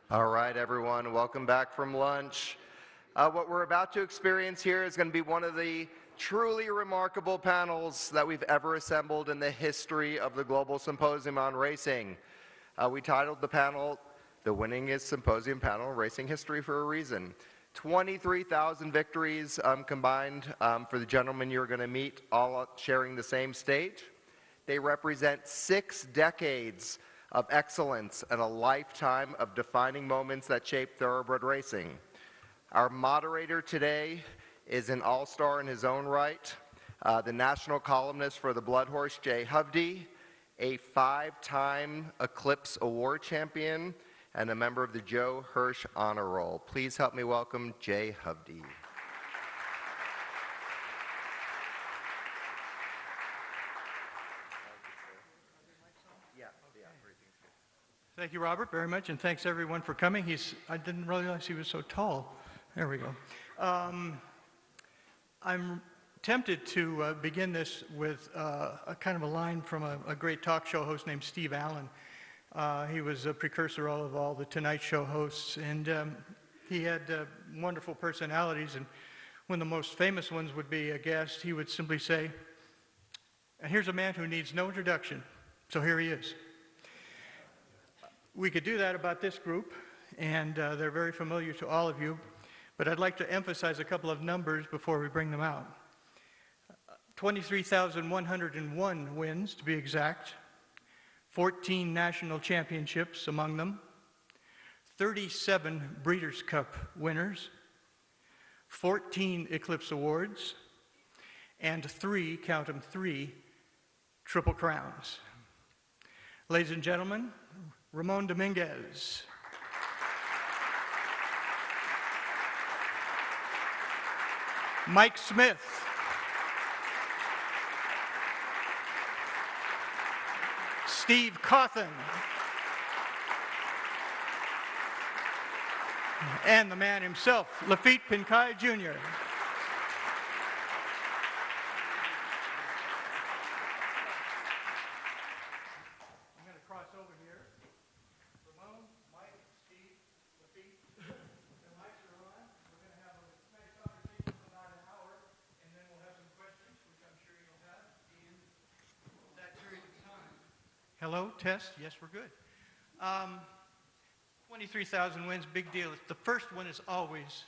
All right, everyone, welcome back from lunch. What we're about to experience here is going to be one of the truly remarkable panels that we've ever assembled in the history of the Global Symposium on Racing. We titled the panel, The Winningest Symposium Panel in Racing History for a reason. 23,000 victories combined for the gentlemen you're going to meet, all sharing the same stage. They represent 6 decades of excellence and a lifetime of defining moments that shaped thoroughbred racing. Our moderator today is an all-star in his own right, the national columnist for the Blood Horse, Jay Hovde, a 5-time Eclipse Award champion, and a member of the Joe Hirsch Honor Roll. Please help me welcome Jay Hovde. Thank you, Robert, very much, and thanks everyone for coming. I didn't realize he was so tall. There we go. I'm tempted to begin this with a kind of a line from a great talk show host named Steve Allen. He was a precursor of all the Tonight Show hosts, and he had wonderful personalities, and when the most famous ones would be a guest, he would simply say, "And here's a man who needs no introduction, so here he is." We could do that about this group, and they're very familiar to all of you, but I'd like to emphasize a couple of numbers before we bring them out. 23,101 wins, to be exact, 14 national championships among them, 37 Breeders' Cup winners, 14 Eclipse Awards, and 3, count them, 3 Triple Crowns. Ladies and gentlemen, Ramon Dominguez. Mike Smith. Steve Cauthen. And the man himself, Laffit Pincay, Jr. Hello, test, yes, we're good. 23,000 wins, big deal. The first one is always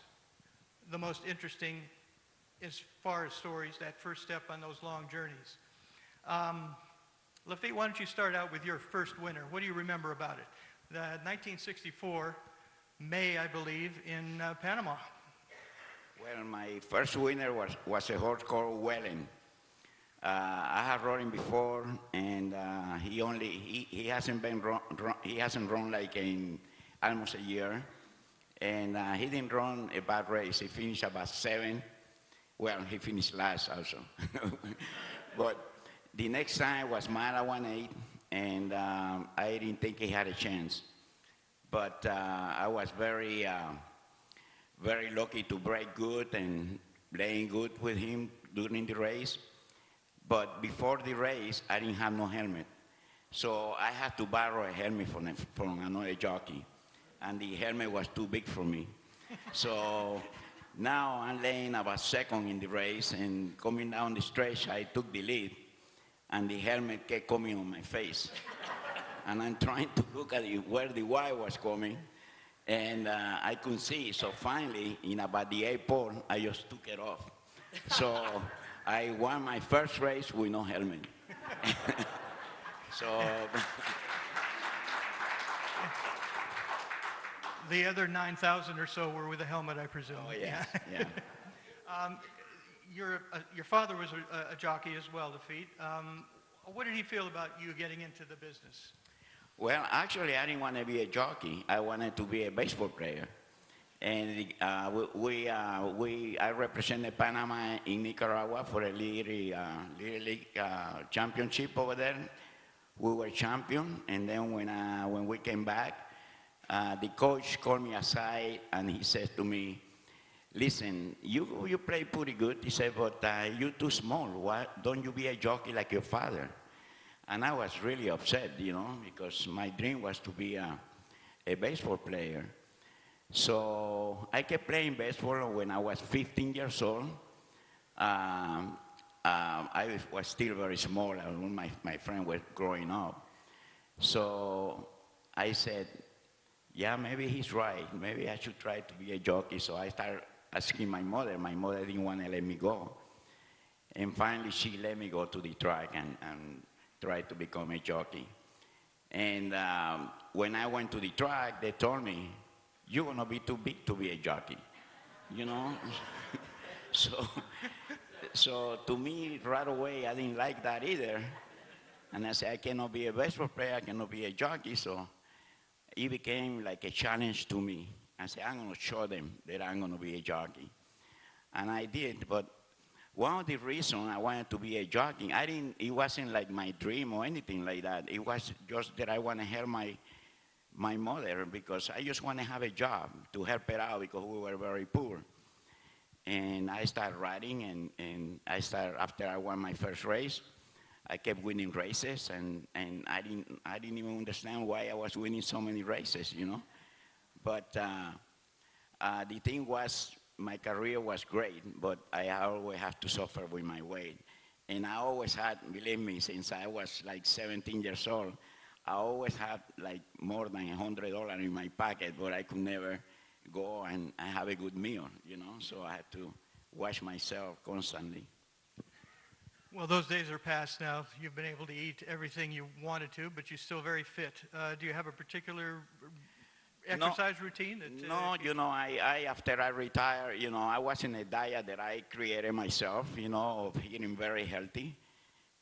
the most interesting as far as stories, that first step on those long journeys. Laffit, why don't you start out with your first winner? What do you remember about it? The 1964, May, I believe, in Panama. Well, my first winner was a horse called Wellen. I have rode him before, and he hasn't run like in almost a year, and he didn't run a bad race. He finished about 7. Well, he finished last also. But the next time was Mara 1-8, and I didn't think he had a chance. But I was very lucky to break good and playing good with him during the race. But before the race, I didn't have no helmet. So I had to borrow a helmet from another jockey. And the helmet was too big for me. So now I'm laying about second in the race, and coming down the stretch, I took the lead, and the helmet kept coming on my face. And I'm trying to look at where the wire was coming, and I couldn't see. So finally, in about the 8th pole, I just took it off. So I won my first race with no helmet. So the other 9,000 or so were with a helmet, I presume. Oh, yeah, yeah. Your father was a jockey as well, Laffit. What did he feel about you getting into the business? Well, actually, I didn't want to be a jockey. I wanted to be a baseball player. And I represented Panama in Nicaragua for a Little League championship over there. We were champion, and then when we came back, the coach called me aside, and he said to me, "Listen, you play pretty good." He said, "But you're too small. Why don't you be a jockey like your father?" And I was really upset, you know, because my dream was to be a a baseball player. So I kept playing baseball when I was 15 years old. I was still very small, and all my friends were growing up. So I said, yeah, maybe he's right. Maybe I should try to be a jockey. So I started asking my mother. My mother didn't want to let me go. And finally, she let me go to the track and try to become a jockey. And when I went to the track, they told me, you're going to be too big to be a jockey, you know? So to me, right away, I didn't like that either. And I said, I cannot be a baseball player, I cannot be a jockey. So it became like a challenge to me. I said, I'm going to show them that I'm going to be a jockey. And I did, but one of the reasons I wanted to be a jockey, it wasn't like my dream or anything like that. It was just that I want to help my mother, because I just want to have a job to help her out, because we were very poor. And I started riding, and after I won my first race, I kept winning races, and I didn't even understand why I was winning so many races, you know. But the thing was, my career was great, but I always have to suffer with my weight. And I always had, believe me, since I was like 17 years old, I always had like more than $100 in my pocket, but I could never go and have a good meal, you know. So I had to wash myself constantly. Well, those days are past now. You've been able to eat everything you wanted to, but you're still very fit. Do you have a particular exercise routine? No, you know, I after I retired, you know, I was in a diet that I created myself, you know, of eating very healthy.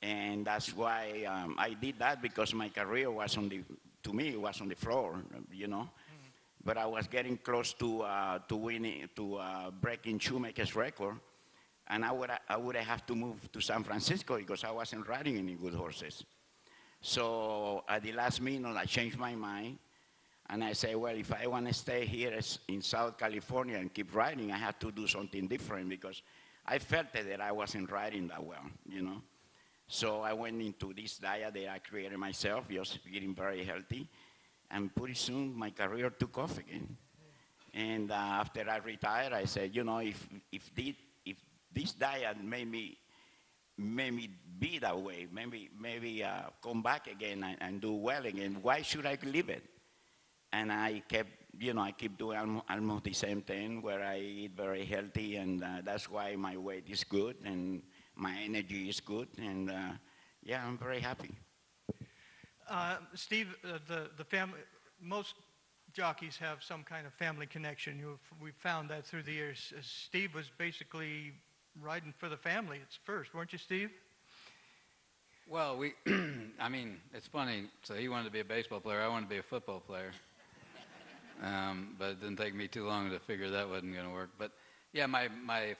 And that's why I did that, because my career was to me, it was on the floor, you know. Mm-hmm. But I was getting close to winning, to breaking Shoemaker's record. And I would have to move to San Francisco, because I wasn't riding any good horses. So at the last minute, I changed my mind. And I say, well, if I want to stay here in South California and keep riding, I have to do something different, because I felt that I wasn't riding that well, you know. So I went into this diet that I created myself, just eating very healthy. And pretty soon, my career took off again. And after I retired, I said, you know, if this diet made me be that way, maybe come back again and do well again, why should I leave it? And I kept, you know, I keep doing almost the same thing, where I eat very healthy, and that's why my weight is good and my energy is good, and yeah, I'm very happy. Steve, the family, most jockeys have some kind of family connection. We've found that through the years. Steve was basically riding for the family at first, weren't you, Steve? Well, I mean, it's funny. So he wanted to be a baseball player. I wanted to be a football player. But it didn't take me too long to figure that wasn't going to work. But yeah, my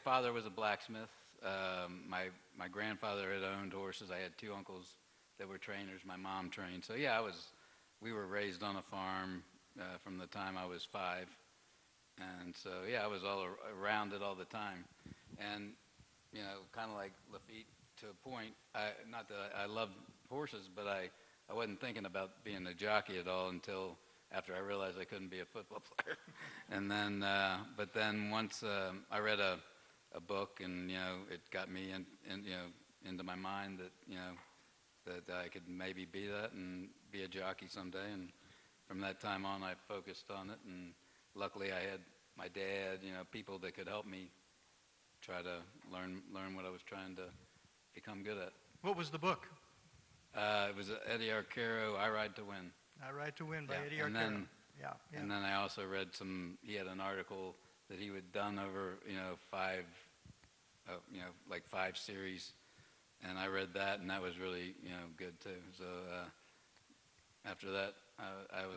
father was a blacksmith. My grandfather had owned horses. I had two uncles that were trainers. My mom trained. So yeah, we were raised on a farm from the time I was 5. And so yeah, I was all around it all the time. And you know, kind of like Laffit, to a point, not that I loved horses, but I wasn't thinking about being a jockey at all until after I realized I couldn't be a football player. And then, but then once I read a book, and you know, it got me into my mind that, you know, that I could maybe be that and be a jockey someday. And from that time on, I focused on it. And luckily, I had my dad, you know, people that could help me try to learn what I was trying to become good at. What was the book? It was Eddie Arcaro, I Ride to Win. I Ride to Win by Eddie and Arcaro. Then, yeah. And then I also read he had an article that he had done over, you know, 5 series. And I read that, and that was really, you know, good too. So after that, I had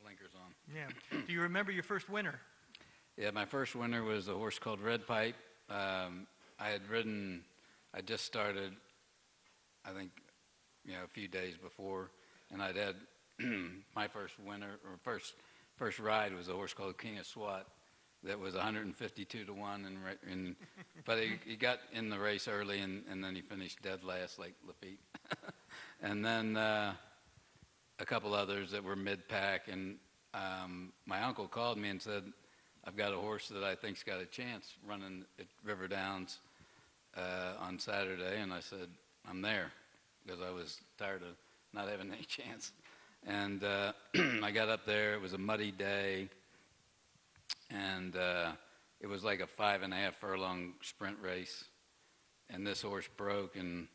blinkers on. Yeah. Do you remember your first winner? Yeah, my first winner was a horse called Red Pipe. I just started, I think, you know, a few days before, and I'd had my first winner, or first ride was a horse called King of SWAT that was 152 to 1, but he got in the race early, and then he finished dead last, like Laffit. And then a couple others that were mid-pack, and my uncle called me and said, I've got a horse that I think's got a chance running at River Downs on Saturday. And I said, I'm there, because I was tired of not having any chance. And I got up there. It was a muddy day, and it was like a 5.5 furlong sprint race. And this horse broke, and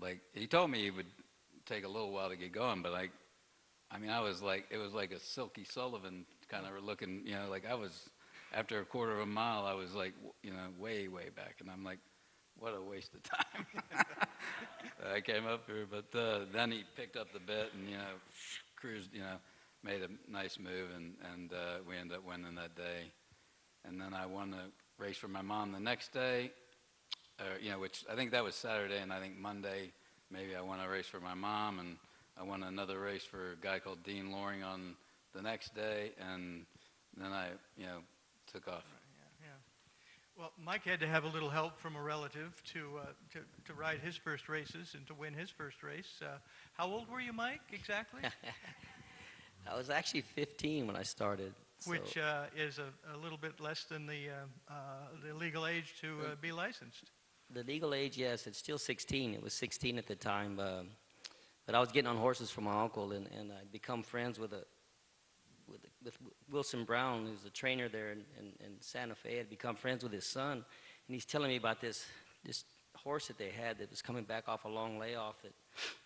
like he told me it would take a little while to get going, but I mean, I was like, it was like a Silky Sullivan kind of looking, you know, like I was, after a quarter of a mile, I was like, you know, way back, and I'm like, what a waste of time. I came up here, but then he picked up the bit and, you know, cruised, you know, made a nice move, and we ended up winning that day. And then I won a race for my mom the next day, you know, which I think that was Saturday, and I think Monday maybe I won a race for my mom, and I won another race for a guy called Dean Loring on the next day, and then I, you know, took off. Well, Mike had to have a little help from a relative to ride his first races and to win his first race. How old were you, Mike, exactly? I was actually 15 when I started. Which is a little bit less than the legal age to be licensed. The legal age, yes, it's still 16. It was 16 at the time. But I was getting on horses from my uncle, and I'd become friends with Wilson Brown, who's a trainer there in Santa Fe. I'd become friends with his son, and he's telling me about this horse that they had that was coming back off a long layoff that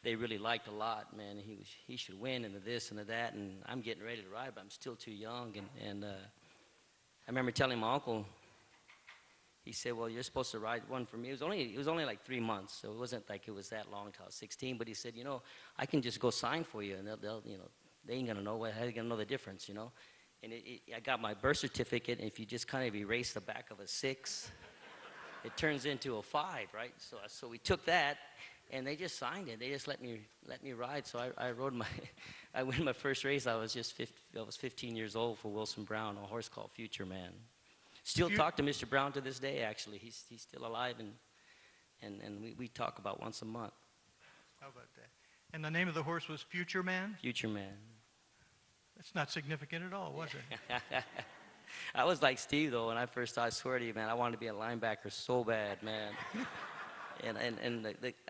they really liked a lot, man. He should win, and this and that, and I'm getting ready to ride, but I'm still too young. And I remember telling my uncle, he said, well, you're supposed to ride one for me. It was only like 3 months, so it wasn't like it was that long until I was 16. But he said, you know, I can just go sign for you, and they'll you know, they ain't gonna know how they gonna know the difference, you know. And I got my birth certificate, and if you just kind of erase the back of a 6, it turns into a 5, right? So we took that, and they just signed it. They just let me ride. So I rode I won my first race. I was 15 years old for Wilson Brown, a horse called Future Man. Still talk to Mr. Brown to this day, actually. He's still alive, and we talk about once a month. How about that? And the name of the horse was Future Man? Future Man. That's not significant at all, was it? I was like Steve, though, when I first started. I swear to you, man, I wanted to be a linebacker so bad, man.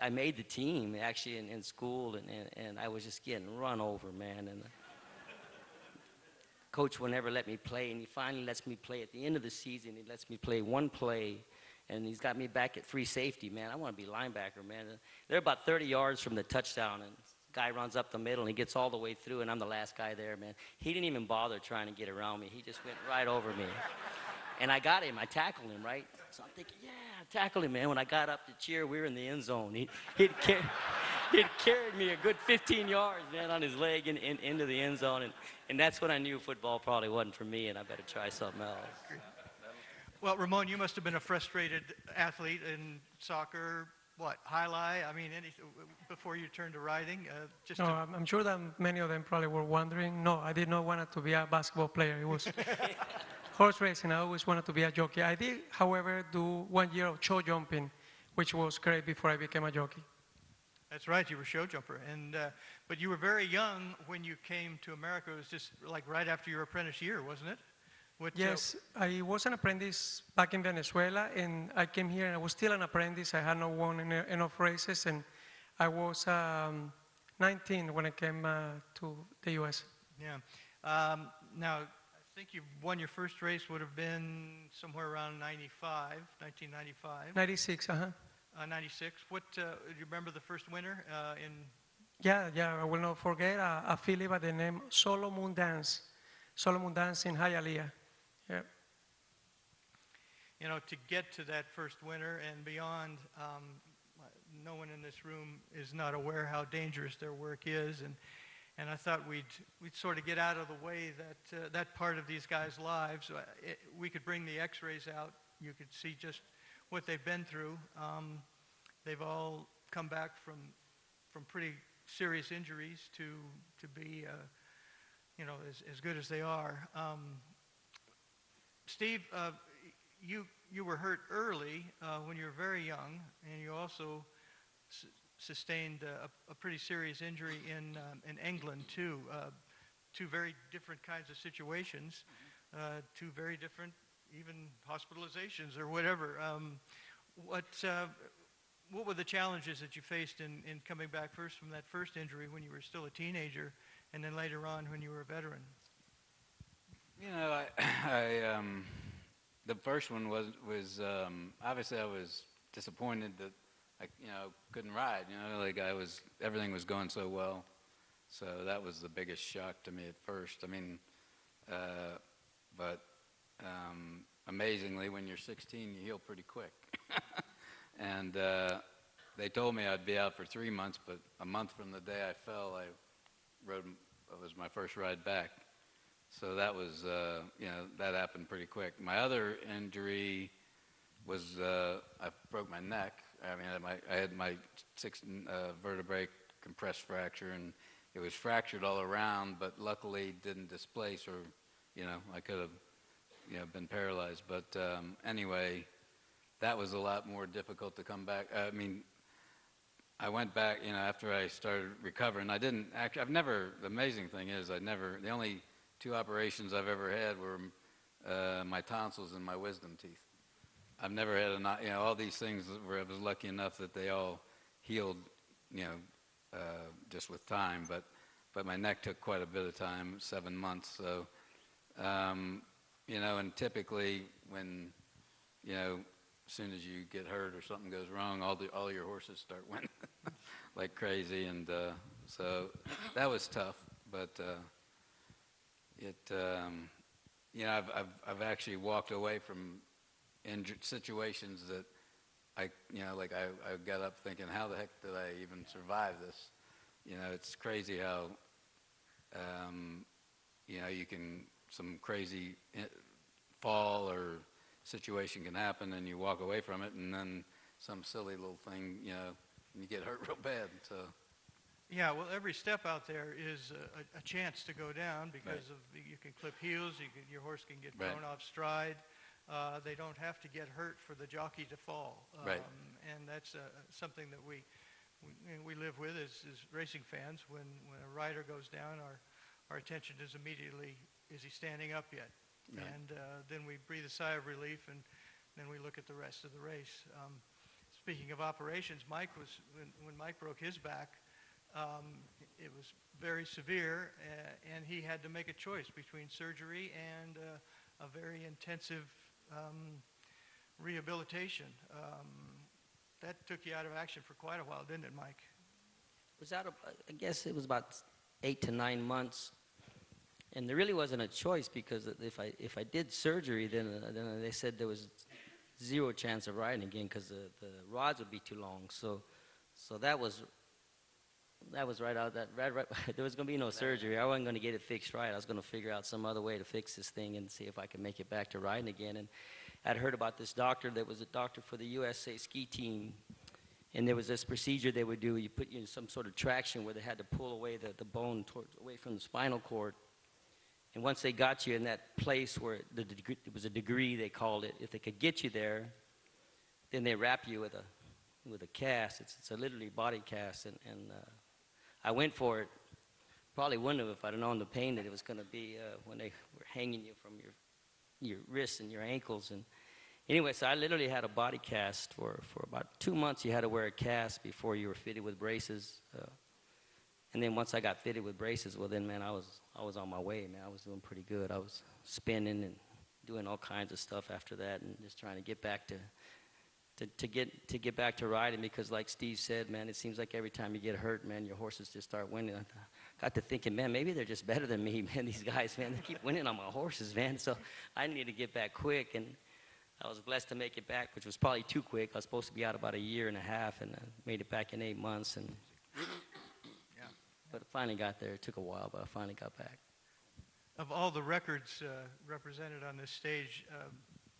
I made the team, actually, in school, and I was just getting run over, man. And coach would never let me play, and he finally lets me play at the end of the season. He lets me play one play, and he's got me back at free safety, man. I want to be linebacker, man. They're about 30 yards from the touchdown, and this guy runs up the middle, and he gets all the way through, and I'm the last guy there, man. He didn't even bother trying to get around me. He just went right over me. And I got him. I tackled him, right? So I'm thinking, yeah, I tackled him, man. When I got up to cheer, we were in the end zone. He'd carried me a good 15 yards, man, on his leg into the end zone. And that's when I knew football probably wasn't for me, and I better try something else. Well, Ramon, you must have been a frustrated athlete in soccer, what, highlight? I mean, before you turned to riding? I'm sure that many of them probably were wondering. No, I did not want to be a basketball player. It was horse racing. I always wanted to be a jockey. I did, however, do 1 year of show jumping, which was great before I became a jockey. That's right, you were show jumper. But you were very young when you came to America. It was just like right after your apprentice year, wasn't it? Yes, I was an apprentice back in Venezuela, and I came here and I was still an apprentice. I had not won enough races, and I was 19 when I came to the U.S. Yeah. Now, I think you won your first race would have been somewhere around 1995. 96, 96. What, do you remember the first winner in? Yeah, I will not forget a filly by the name Solomon Dance in Hialeah. Yeah. You know, to get to that first winner and beyond, no one in this room is not aware how dangerous their work is, and I thought we'd sort of get out of the way that part of these guys' lives. We could bring the X-rays out. You could see just what they've been through. They've all come back from pretty serious injuries to be, you know, as good as they are. Steve, you were hurt early when you were very young, and you also sustained a pretty serious injury in England too. two very different kinds of situations, two very different even hospitalizations or whatever. What were the challenges that you faced in coming back first from that first injury when you were still a teenager, and then later on when you were a veteran? You know, the first one was obviously I was disappointed that I couldn't ride. Like everything was going so well, so that was the biggest shock to me at first. I mean, but amazingly, when you're 16, you heal pretty quick. And they told me I'd be out for 3 months, but a month from the day I fell, it was my first ride back. So that was, that happened pretty quick. My other injury was I broke my neck. I mean, I had my 6th vertebrae compressed fracture, and it was fractured all around, but luckily didn't displace, or, I could have, been paralyzed. But anyway, that was a lot more difficult to come back. I mean, I went back, after I started recovering. The amazing thing is the only 2 operations I've ever had were my tonsils and my wisdom teeth. I've never had all these things where I was lucky enough that they all healed, just with time. But my neck took quite a bit of time, 7 months. So, and typically when, as soon as you get hurt or something goes wrong, all your horses start winning like crazy, and so that was tough. But I've actually walked away from injured situations that I got up thinking, how the heck did I even survive this? It's crazy how you can, some crazy fall or situation can happen and you walk away from it, and then some silly little thing, and you get hurt real bad. So yeah, well, every step out there is a chance to go down because you can clip heels, your horse can get thrown off stride. They don't have to get hurt for the jockey to fall. And that's something that we live with as racing fans. When a rider goes down, our attention is immediately, is he standing up yet? And then we breathe a sigh of relief, and then we look at the rest of the race. Speaking of operations, when Mike broke his back, it was very severe, and he had to make a choice between surgery and a very intensive rehabilitation. That took you out of action for quite a while, didn't it, Mike? I guess it was about 8 to 9 months. And there really wasn't a choice, because if I did surgery, then they said there was 0 chance of riding again because the rods would be too long. So that was right out. There was going to be no surgery. I wasn't going to get it fixed right. I was going to figure out some other way to fix this thing and see if I could make it back to riding again. And I'd heard about this doctor that was a doctor for the USA ski team. And there was this procedure they would do. You put you in some sort of traction where they had to pull away the bone away from the spinal cord. And once they got you in that place where it was a degree, they called it, if they could get you there, then they wrap you with a cast. It's a literally body cast. And I went for it. Probably wouldn't have if I'd have known the pain that it was going to be when they were hanging you from your wrists and your ankles. And anyway, so I literally had a body cast for about 2 months. You had to wear a cast before you were fitted with braces. And then once I got fitted with braces, well then, man, I was on my way, man. I was doing pretty good. I was spinning and doing all kinds of stuff after that, and just trying to get back to get back to riding, because like Steve said, man, it seems like every time you get hurt, man, your horses just start winning. I got to thinking, man, maybe they're just better than me, man. These guys, man, they keep winning on my horses, man. So I need to get back quick, and I was blessed to make it back, which was probably too quick. I was supposed to be out about 1.5 years, and I made it back in 8 months, and but I finally got there. It took a while, but I finally got back. Of all the records represented on this stage,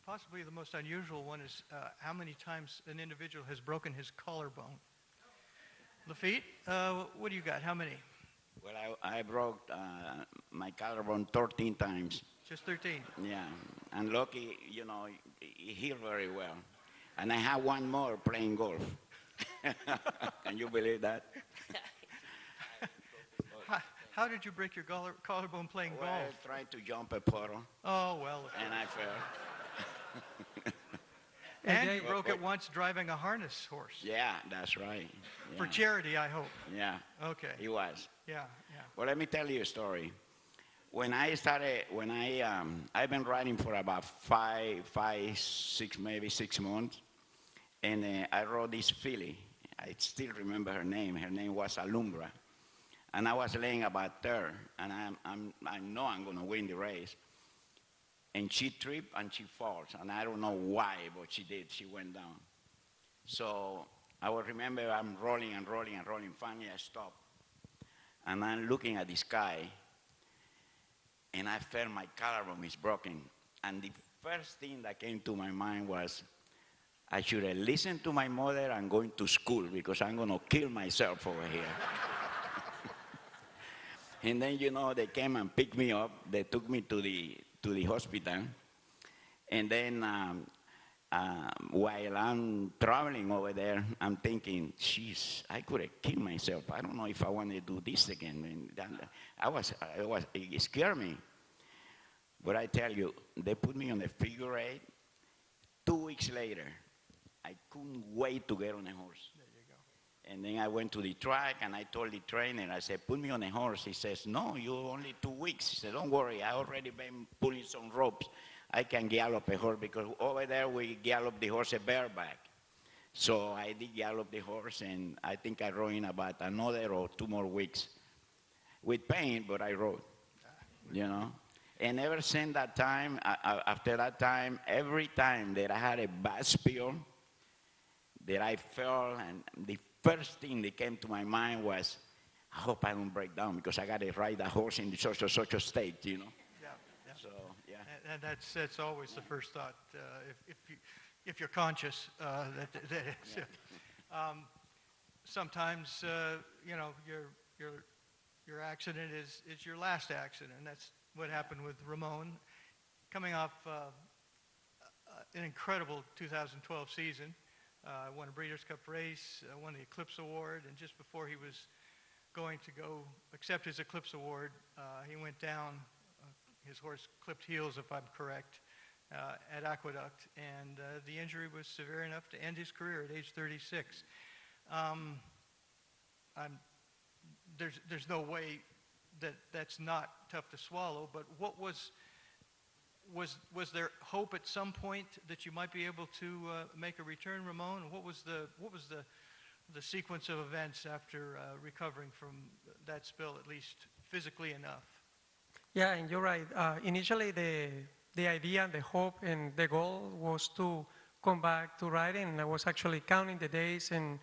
possibly the most unusual one is how many times an individual has broken his collarbone. Laffit, what do you got? How many? Well, I broke my collarbone 13 times. Just 13? Yeah, and lucky, he healed very well. And I have one more playing golf. Can you believe that? How did you break your collarbone playing Well, I golf? tried to jump a puddle, Oh, well. and I fell. And you broke it once driving a harness horse. Yeah, that's right. Yeah. For charity, I hope. Yeah, Okay. it was. Yeah. Well, let me tell you a story. When I started, I've been riding for about maybe 6 months, and I rode this filly. I still remember her name. Her name was Alumbra, and I was laying about third, and I know I'm going to win the race. And she tripped and she falls, and I don't know why, but she did. She went down. So I will remember I'm rolling and rolling and rolling. Finally, I stopped, and I'm looking at the sky, and I felt my collarbone is broken. And the first thing that came to my mind was, I should have listened to my mother and going to school because I'm going to kill myself over here. And then, they came and picked me up. They took me to the hospital. And then while I'm traveling over there, I'm thinking, jeez, I could have killed myself. I don't know if I want to do this again. And it scared me. But I tell you, they put me on the figure eight. 2 weeks later, I couldn't wait to get on a horse. There you go. And then I went to the track, and I told the trainer, I said, put me on a horse. He says, no, you only 2 weeks. He said, don't worry, I already been pulling some ropes. I can gallop a horse, because over there we gallop the horse a bareback. So I did gallop the horse, and I think I rode in about another or 2 more weeks. With pain, but I rode, And ever since that time, after that time, every time that I had a bad spill, that I fell, and the first thing that came to my mind was, I hope I don't break down, because I got to ride that horse in such a state, Yeah. So, yeah. And that's always the first thought, if you're conscious, that is. Yeah. Sometimes, your accident is your last accident. And that's what happened with Ramon, coming off an incredible 2012 season. Won a Breeders' Cup race, won the Eclipse Award, and just before he was going to go accept his Eclipse Award, he went down. His horse clipped heels, if I'm correct, at Aqueduct, and the injury was severe enough to end his career at age 36. There's no way that's not tough to swallow, but what was there hope at some point that you might be able to make a return, Ramon? What was the sequence of events after recovering from that spill, at least physically enough? Yeah, and you're right. Initially, the idea and the hope and the goal was to come back to riding. And I was actually counting the days, and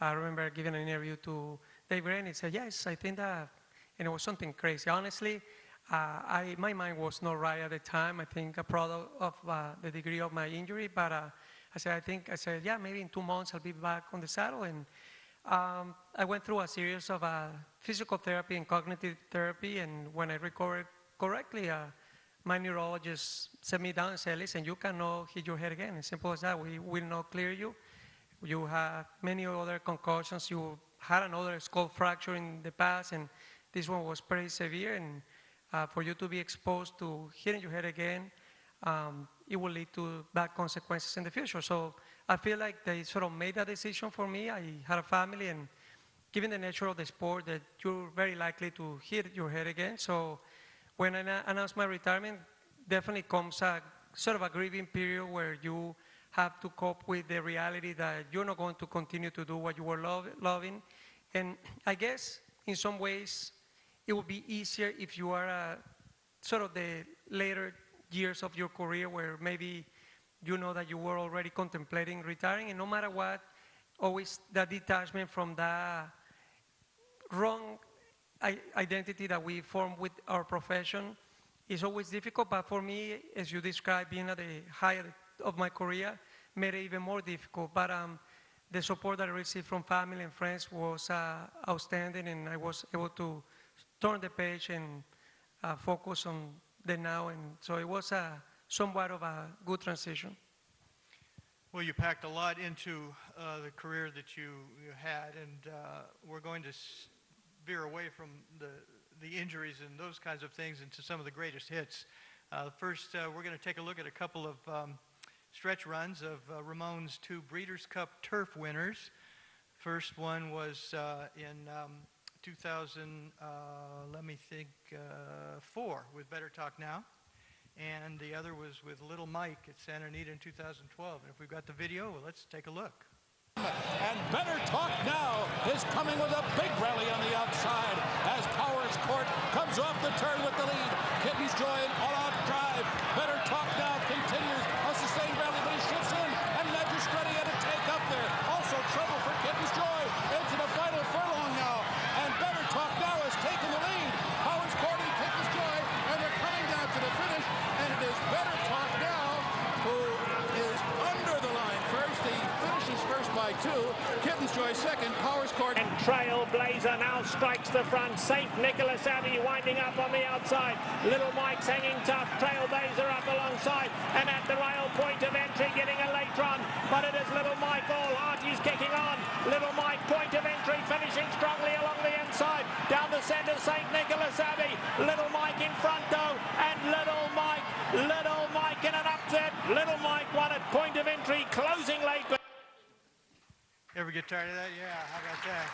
I remember giving an interview to Dave Graney. He said, yes, I think that, and it was something crazy. Honestly, my mind was not right at the time. I think a product of the degree of my injury, but I said, yeah, maybe in 2 months I'll be back on the saddle. And I went through a series of physical therapy and cognitive therapy, and when I recovered correctly, my neurologist set me down and said, listen, you cannot hit your head again. As simple as that. We will not clear you. You have many other concussions. You had another skull fracture in the past, and this one was pretty severe. And for you to be exposed to hitting your head again, it will lead to bad consequences in the future. So I feel like they sort of made that decision for me. I had a family, and given the nature of the sport, that you're very likely to hit your head again. So when I announced my retirement, definitely comes a sort of a grieving period where you have to cope with the reality that you're not going to continue to do what you were loving. And I guess in some ways it would be easier if you are sort of the later years of your career where maybe you know that you were already contemplating retiring, and no matter what, always that detachment from that wrong identity that we form with our profession is always difficult. But for me, as you described, being at the height of my career made it even more difficult. But the support that I received from family and friends was outstanding, and I was able to turn the page and focus on the now. And so it was somewhat of a good transition. Well, you packed a lot into the career that you had, and we're going to veer away from the the injuries and those kinds of things into some of the greatest hits. First, we're going to take a look at a couple of stretch runs of Ramon's 2 Breeders' Cup Turf winners. First one was in 2004 with Better Talk Now, and the other was with Little Mike at Santa Anita in 2012. And if we've got the video, well, let's take a look. And Better Talk Now is coming with a big rally on the outside as Powers Court comes off the turn with the lead. Kitten's Joy an all-out drive. Better Talk Now continues a sustained rally, but he shifts in, and Magistretti had a take up there. Also trouble for Kitten's Joy into the final furlong now, and Better Talk Now has taken the lead. Powers Court and Kitten's Joy, and they're coming down to the finish, and it is Better Talk Now who is under the line first. He finishes first by 2. Kitten's Joy second. Powers Court. And Trailblazer now strikes the front. St. Nicholas Abbey winding up on the outside. Little Mike's hanging tough. Trailblazer up alongside. And at the rail point of entry getting a late run. But it is Little Mike all heart. He's kicking on. Little Mike point of entry finishing strongly along the inside. Down the centre St. Nicholas Abbey. Little Mike in front though. And Little Mike in an upset. Little Mike won at point of entry, closing late. Ever get tired of that? Yeah, how about that?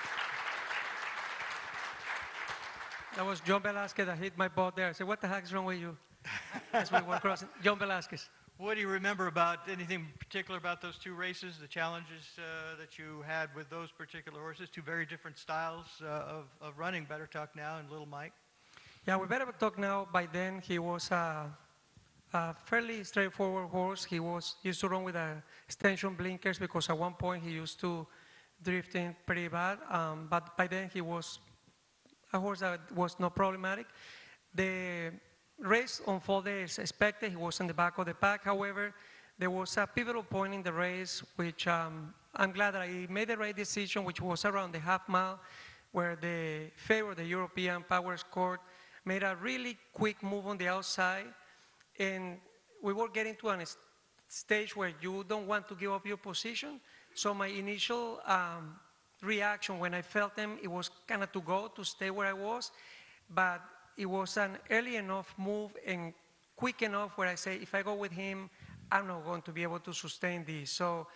That was John Velasquez that hit my boat there. I said, what the heck is wrong with you? As we were crossing. John Velasquez. What do you remember about anything particular about those 2 races, the challenges that you had with those particular horses? 2 very different styles of running Better Talk Now and Little Mike. Yeah, with Better Talk Now, by then he was a fairly straightforward horse. He used to run with extension blinkers because at one point he used to drift in pretty bad. But by then he was a horse that was not problematic. The race unfolded as expected. He was in the back of the pack. However, there was a pivotal point in the race, which I'm glad that I made the right decision, which was around the half mile, where the favorite, the European Powers Court, made a really quick move on the outside. And we were getting to a stage where you don't want to give up your position. So my initial reaction when I felt him, it was kind of to stay where I was. But it was an early enough move and quick enough where I say, if I go with him, I'm not going to be able to sustain this. So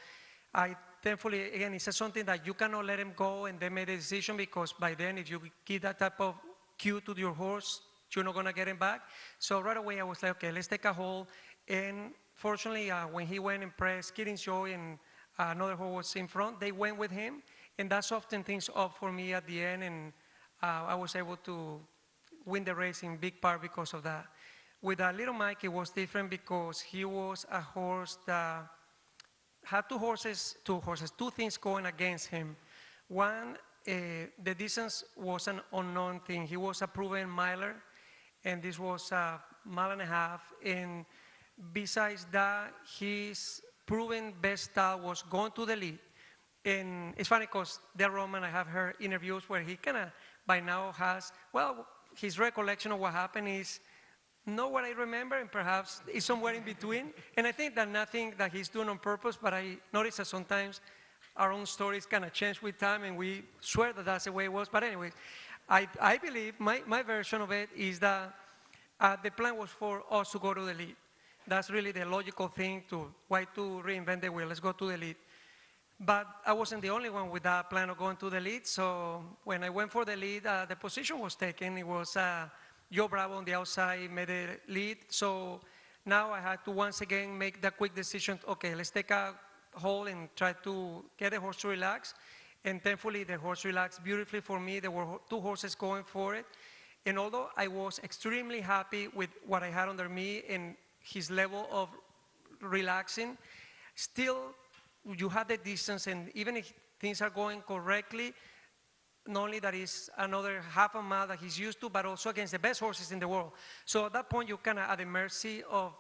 I thankfully, again, it's something that you cannot let him go and then make a decision, because by then, if you give that type of cue to your horse, you're not going to get him back. So right away, I was like, okay, let's take a hold. And fortunately, when he went and pressed, Kitten's Joy and another horse was in front, they went with him. And that softened things up for me at the end. And I was able to win the race in big part because of that. With Little Mike, it was different because he was a horse that had two things going against him. One, the distance was an unknown thing. He was a proven miler, and this was a mile and a half. And besides that, his proven best style was going to the lead. And it's funny because Ramon, I have heard interviews where he kind of by now has, well, his recollection of what happened is not what I remember, and perhaps it's somewhere in between. And I think that nothing that he's doing on purpose, but I notice that sometimes our own stories kind of change with time, and we swear that that's the way it was. But anyway, I believe my version of it is that the plan was for us to go to the lead. That's really the logical thing why to reinvent the wheel. Let's go to the lead. But I wasn't the only one with that plan of going to the lead. So when I went for the lead, the position was taken. It was Joe Bravo on the outside made the lead. So now I had to once again make the quick decision. Okay, let's take a hold and try to get the horse to relax. And thankfully, the horse relaxed beautifully for me. There were two horses going for it. And although I was extremely happy with what I had under me and his level of relaxing, still you have the distance, and even if things are going correctly, not only that is another half a mile that he's used to, but also against the best horses in the world. So at that point, you're kind of at the mercy of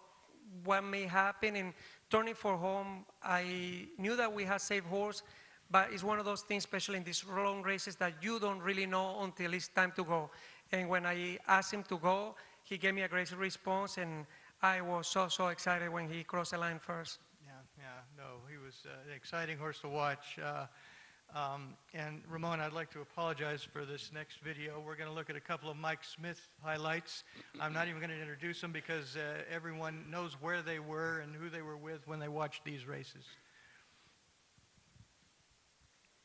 what may happen. And turning for home, I knew that we had safe horse, but it's one of those things, especially in these long races, that you don't really know until it's time to go. And when I asked him to go, he gave me a great response, and I was so excited when he crossed the line first. Yeah, no, he was an exciting horse to watch. And Ramon, I'd like to apologize for this next video. We're going to look at a couple of Mike Smith highlights. I'm not even going to introduce them because everyone knows where they were and who they were with when they watched these races.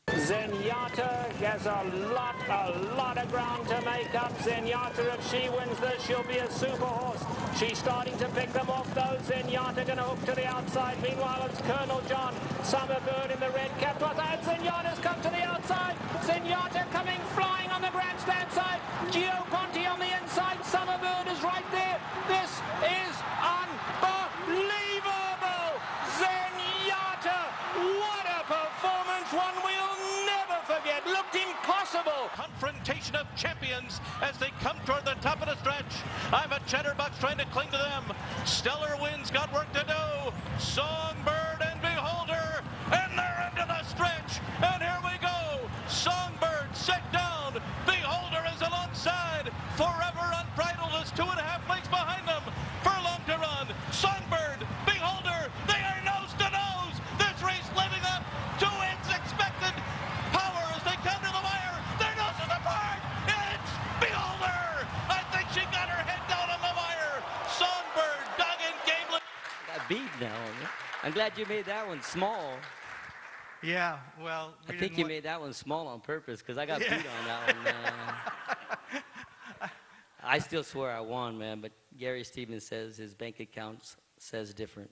Zenyatta has a lot of ground to make up. Zenyatta, if she wins this, she'll be a super horse. She's starting to pick them off, though. Zenyatta going to hook to the outside. Meanwhile, it's Colonel John Summerbird in the red cap. And Zenyatta's come to the outside. Zenyatta coming flying on the grandstand side. Ponte on the inside. Summerbird is right there. This is unbelievable. Zenyatta, what a performance. One will never forget. Looked impossible. Confrontation of champions as they come toward the top of the stretch. I'm a Chatterbox trying to cling to them. Stellar Wind's got work to do. Songbird and Beholder, and they're into the stretch. And here we go. Songbird set down. Beholder is alongside. Forever Unbridled is 2.5 lengths behind them. Furlong to run. Songbird, Beholder, they are nose to nose. This race living up to its expected power as they come to the wire. Their noses apart. It's Beholder. I think she got her head down on the wire. Songbird, Duggan, Gambling. Got beat now. I'm glad you made that one small. Yeah, well, I think you made that one small on purpose because I got beat on that one, man. I still swear I won, man, but Gary Stevens says his bank account says different.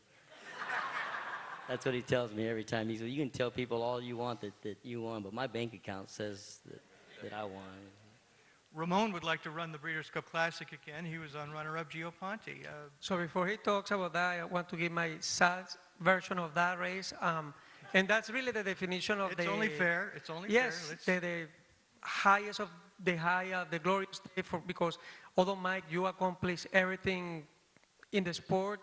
That's what he tells me every time. He says, you can tell people all you want that you won, but my bank account says that I won. Ramon would like to run the Breeders' Cup Classic again. He was on runner-up Ponte. So before he talks about that, I want to give my sad version of that race. And that's really the definition of It's only fair. It's only yes, fair. the highest of the high, the glorious day because although Mike, you accomplished everything in the sport,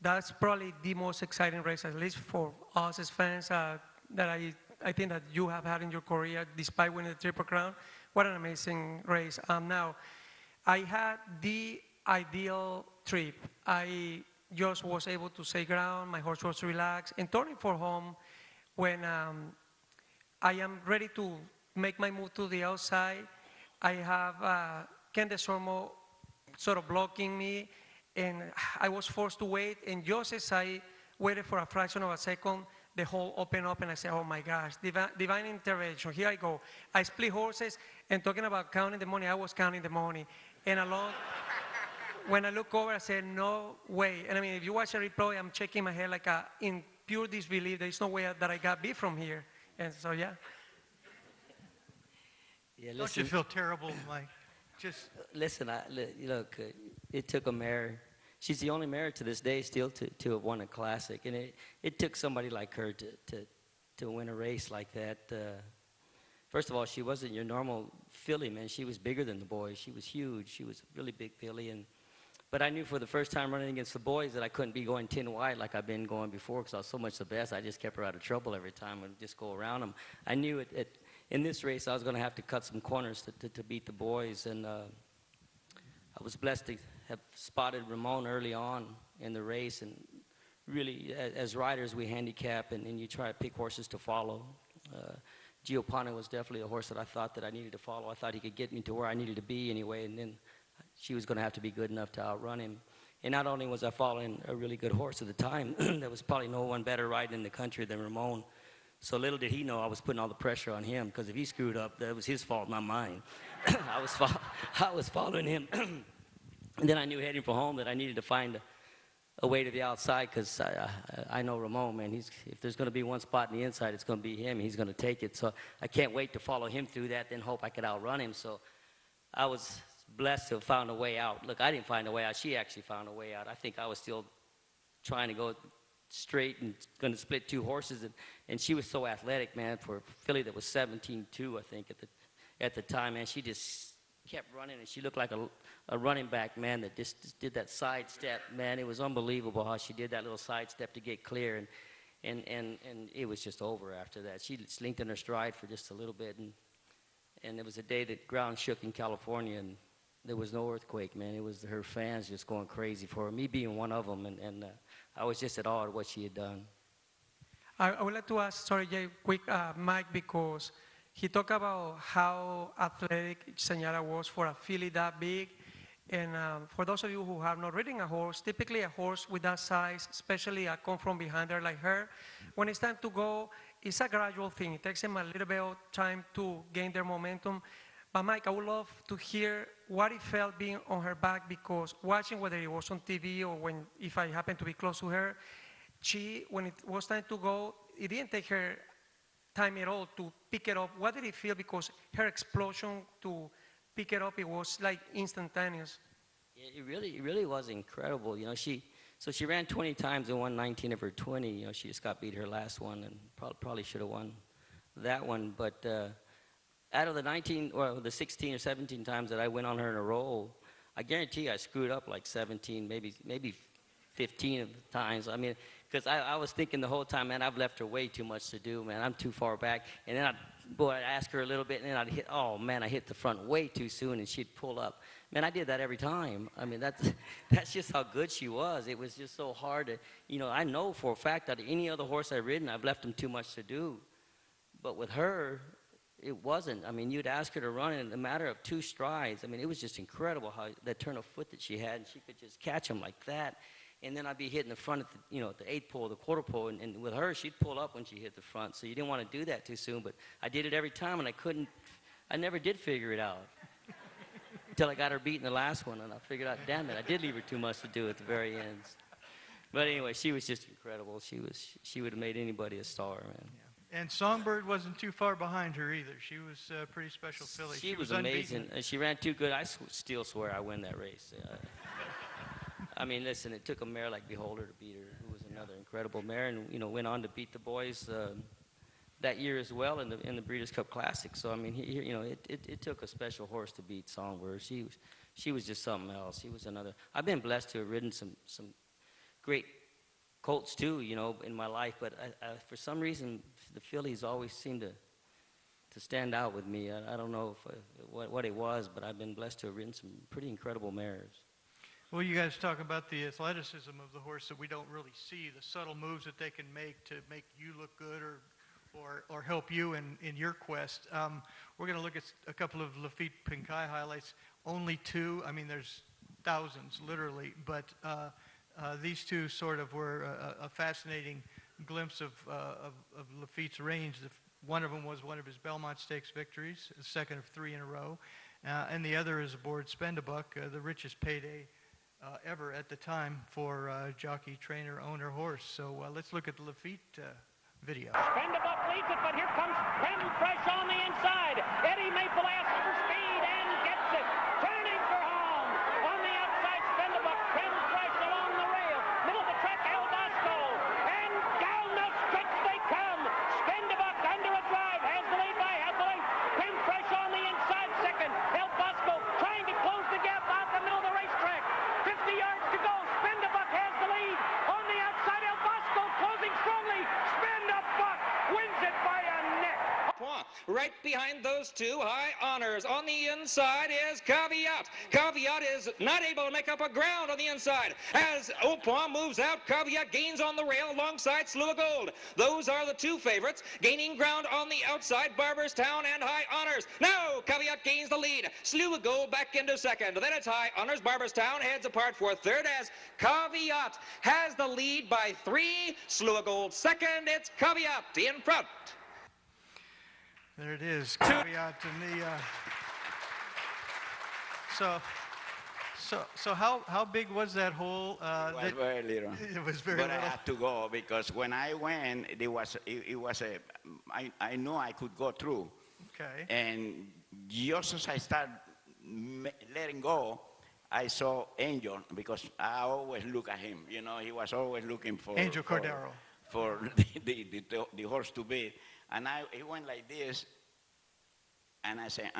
that's probably the most exciting race, at least for us as fans, that I think that you have had in your career, despite winning the Triple Crown. What an amazing race. Now, I had the ideal trip. I just was able to stay ground, my horse was relaxed, and turning for home when I am ready to make my move to the outside. I have Ken DeSormo sort of blocking me, and I was forced to wait, and just as I waited for a fraction of a second, the hole opened up, and I said, oh my gosh, divine intervention, here I go. I split horses, and talking about counting the money, I was counting the money. And along, when I look over, I said, no way. And I mean, if you watch a replay, I'm shaking my head like in pure disbelief. There's no way that I got beat from here. And so, yeah. Yeah, Don't you feel terrible, Mike? Just listen. Look, it took a mare. She's the only mare to this day still to have won a classic, and it took somebody like her to win a race like that. First of all, she wasn't your normal filly, man. She was bigger than the boys. She was huge. She was a really big filly, but I knew for the first time running against the boys that I couldn't be going 10 wide like I've been going before because I was so much the best. I just kept her out of trouble every time and just go around them. I knew in this race I was going to have to cut some corners to beat the boys, and I was blessed to have spotted Ramon early on in the race, and really as riders we handicap and you try to pick horses to follow. Ponte was definitely a horse that I thought that I needed to follow. I thought he could get me to where I needed to be anyway, and then she was going to have to be good enough to outrun him. And not only was I following a really good horse at the time, there was probably no one better riding in the country than Ramon. So little did he know I was putting all the pressure on him, because if he screwed up, that was his fault, not mine. I was following him. And then I knew heading for home that I needed to find a way to the outside, because I know Ramon, man. If there's going to be one spot in the inside, it's going to be him. He's going to take it. So I can't wait to follow him through that, then hope I could outrun him. So I was blessed to have found a way out. Look, I didn't find a way out. She actually found a way out. I think I was still trying to go straight and going to split two horses, and she was so athletic, man, for a filly that was 17-2, I think, at the time, man. She just kept running, and she looked like a running back, man, that just did that side step, man. It was unbelievable how she did that little side step to get clear, and it was just over after that. She slinked in her stride for just a little bit, and it was a day that ground shook in California, and there was no earthquake, man. It was her fans just going crazy for her, me being one of them, and I was just at awe at what she had done. I would like to ask, sorry, Jay, quick, Mike, because he talked about how athletic Señora was for a filly that big. And for those of you who have not ridden a horse, typically a horse with that size, especially a come from behind her like her, when it's time to go, it's a gradual thing. It takes them a little bit of time to gain their momentum. But Mike, I would love to hear what it felt being on her back, because watching, whether it was on TV or if I happened to be close to her, when it was time to go, it didn't take her time at all to pick it up. What did it feel? Because her explosion to pick it up, it was like instantaneous. It really was incredible. You know, she ran 20 times and won 19 of her 20. You know, she just got beat her last one and probably should have won that one. But out of the 16 or 17 times that I went on her in a row, I guarantee I screwed up like 17, maybe 15 of the times. I mean, because I was thinking the whole time, man, I've left her way too much to do, man. I'm too far back. And then I'd ask her a little bit, and then I hit the front way too soon, and she'd pull up. Man, I did that every time. I mean, that's just how good she was. It was just so hard to, you know, I know for a fact that any other horse I've ridden, I've left them too much to do. But with her, it wasn't. I mean, you'd ask her to run in a matter of 2 strides. I mean, it was just incredible how that turn of foot that she had, and she could just catch them like that. And then I'd be hitting the front at the 8th pole, the quarter pole, and with her, she'd pull up when she hit the front. So you didn't want to do that too soon, but I did it every time, and I never did figure it out until I got her beat in the last one, and I figured out, damn it, I did leave her too much to do at the very end. But anyway, she was just incredible. She would have made anybody a star, man. Yeah. And Songbird wasn't too far behind her either. She was a pretty special filly. She was amazing. She ran too good. I still swear I win that race. I mean, listen, it took a mare like Beholder to beat her, who was another incredible mare, and, you know, went on to beat the boys that year as well in the Breeders' Cup Classic. So, I mean, it took a special horse to beat Songbird. She was just something else. She was another. I've been blessed to have ridden some great colts, too, you know, in my life, but for some reason, the fillies always seem to stand out with me. I don't know what it was, but I've been blessed to have ridden some pretty incredible mares. Well, you guys talk about the athleticism of the horse that we don't really see, the subtle moves that they can make to make you look good or help you in your quest. We're going to look at a couple of Laffit Pincay highlights. Only 2. I mean, there's thousands, literally, but these 2 sort of were a fascinating glimpse of Laffit's range. One of them was one of his Belmont Stakes victories, the second of 3 in a row, and the other is aboard Spend-a-Buck, the richest payday ever at the time for jockey, trainer, owner, horse. So let's look at the Laffit video. Spend-a-Buck leads it, but here comes Creme Fresh on the inside. Eddie Maple asks for speed and gets it. Turning for home. On the outside, Spend-a-Buck. Creme Fresh along the rail. Middle of the track, El Bosco. And down the stretch they come. Spend-a-Buck under a drive. Has the lead by half a length. Creme Fresh on the inside, second. El Bosco trying to close the gap out the middle of the racetrack. 50 yards to go. Spend-a-Buck has the lead. On the outside, El Bosco closing strongly. Spend-a-Buck wins it by a neck. Right behind those 2, High Honors. On the inside is Caveat. Caveat is not able to make up a ground on the inside. As Au Point moves out, Caveat gains on the rail alongside Slew of Gold. Those are the 2 favorites. Gaining ground on the outside, Barberstown and High Honors. Now Caveat gains the lead. Slew of Gold back into second. Then it's High Honors. Barberstown heads apart for third as Caveat has the lead by 3. Slew of Gold second. It's Caveat in front. There it is, Caveat in the. So how big was that hole? It was very little. It was very but little. I had to go because when I went, I knew I could go through. Okay. And just as I started letting go, I saw Angel because I always look at him. You know, he was always looking for Angel Cordero. For the horse to beat. And he went like this, and I said,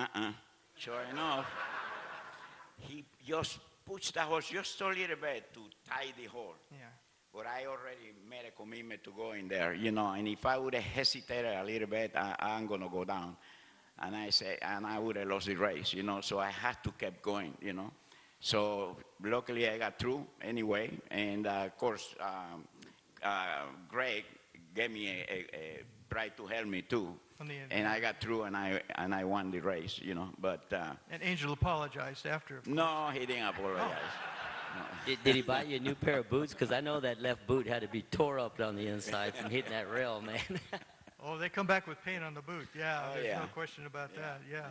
Sure enough, he just pushed the horse just a little bit to tie the horse. Yeah. But I already made a commitment to go in there, you know, and if I would have hesitated a little bit, I'm going to go down. And I would have lost the race, you know, so I had to keep going, you know. So luckily I got through anyway, and of course, Greg gave me a bride to help me too. On the end. And I got through, and I won the race, you know. But and Angel apologized after. Of course. no, he didn't apologize. No. Did he buy you a new pair of boots? Because I know that left boot had to be tore up on the inside from hitting that rail, man. Oh, they come back with paint on the boot. Yeah, Oh, there's yeah. no question about that. Yeah.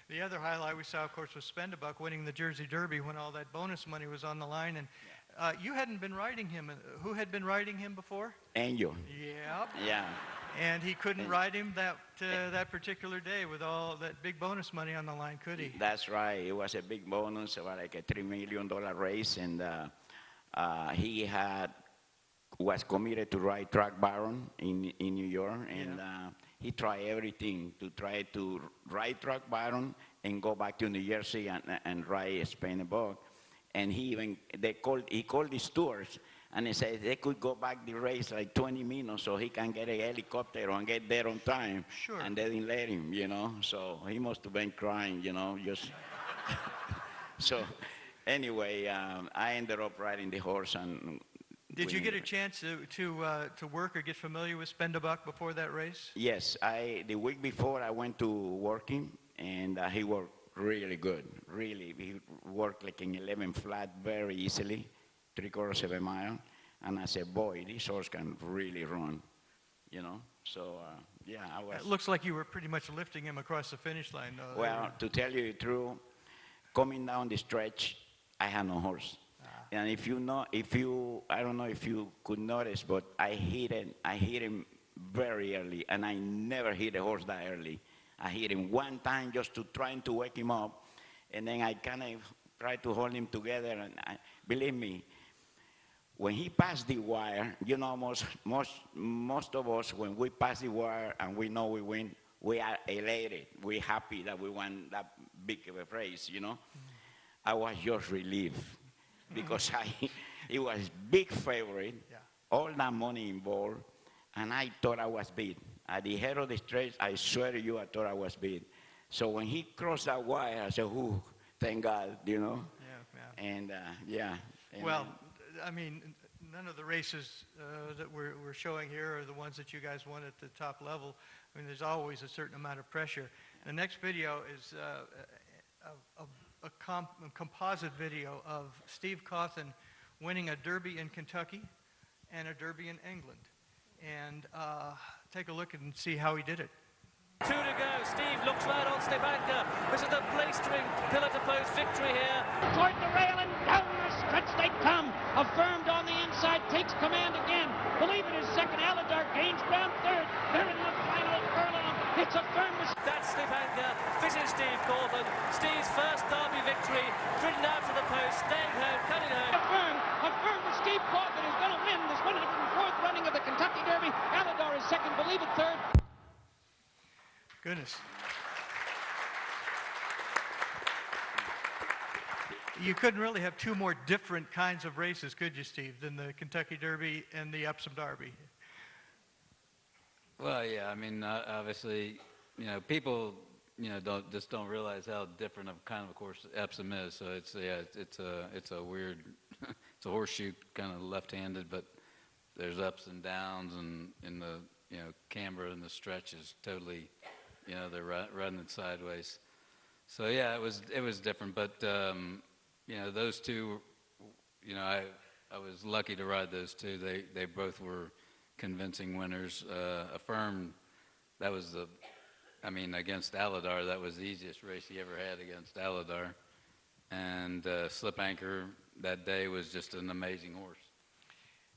The other highlight we saw, of course, was Spendebuck winning the Jersey Derby when all that bonus money was on the line. And you hadn't been riding him. Who had been riding him before? Angel. Yep. Yeah. And he couldn't ride him that particular day with all that big bonus money on the line, could he? That's right. It was a big bonus, about like a $3 million race, and he was committed to ride Track Baron in New York, and he tried everything to try to ride Track Baron and go back to New Jersey and ride Spendebuck. And he called the stewards, and he said they could go back the race like 20 minutes so he can get a helicopter and get there on time. Sure. And they didn't let him, you know. So he must have been crying, you know, just. So anyway, I ended up riding the horse. And did you get a chance to work or get familiar with Spendebuck before that race? Yes, the week before I went to work him, and he worked really good, really. He worked like an 11 flat very easily, 3/4 of a mile. And I said, boy, this horse can really run, you know. So, yeah, I was. It looks like you were pretty much lifting him across the finish line, though. Well, to tell you the truth, coming down the stretch, I had no horse. And I don't know if you could notice, but I hit him very early, and I never hit a horse that early. I hit him one time just trying to wake him up, and then I kind of tried to hold him together. And believe me, when he passed the wire, you know, most of us, when we pass the wire and we know we win, we are elated. We're happy that we won that big of a race, you know. I was just relieved because he was big favorite, all that money involved, and I thought I was beat. At the head of the stretch, I swear to you, I thought I was beat. So when he crossed that wire, I said, "Ooh, thank God," you know. Yeah. And yeah. And well, I mean, none of the races that we're showing here are the ones that you guys won at the top level. I mean, there's always a certain amount of pressure. The next video is a composite video of Steve Cauthen winning a Derby in Kentucky and a Derby in England. And take a look and see how he did it. 2 to go. Steve looks right on Stepanka. This is the play-string pillar-to-post victory here. Toward the rail and down the stretch they come. Affirmed on the inside, takes command again. Believe it is second. Aladar gains ground third. They're in the final furlong. It's Affirmed. That's Stepanka. This is Steve Cauthen. Steve's first Derby victory. Ridden out to the post, staying home, cutting home. Affirmed that Steve Cauthen is going to win this 104th running of the Kentucky Derby. Aladar is second. Believe it third. Goodness. You couldn't really have two more different kinds of races, could you, Steve, than the Kentucky Derby and the Epsom Derby? Well, yeah, I mean, obviously, you know, people, you know, don't realize how different of kind of course Epsom is. So it's a weird, it's a horseshoe kind of left-handed, but there's ups and downs, and in the, you know, camber and the stretch is totally, you know, they're running sideways. So yeah, it was different, but you know, those two, you know, I was lucky to ride those two. They both were convincing winners. Affirmed, that was against Aladar, that was the easiest race he ever had against Aladar. And Slip Anchor that day was just an amazing horse.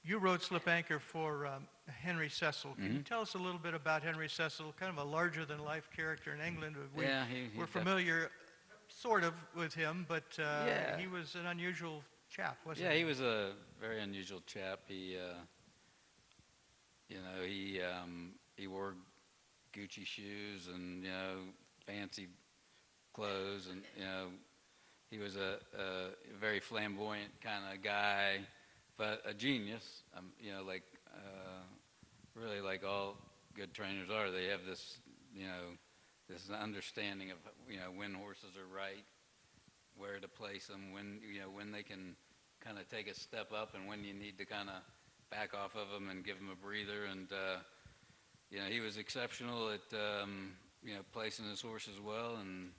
You rode Slip Anchor for Henry Cecil. Can you tell us a little bit about Henry Cecil, kind of a larger-than-life character in England? We're familiar, sort of, with him, but he was an unusual chap, wasn't he? Yeah, he was a very unusual chap. He, you know, he wore Gucci shoes and, you know, fancy clothes, and, you know, he was a very flamboyant kind of guy, but a genius. You know, like really like all good trainers are. They have this, you know, this understanding of, you know, when horses are right, where to place them, when, you know, when they can kind of take a step up, and when you need to kind of back off of them and give them a breather. And he was exceptional at placing his horses well, and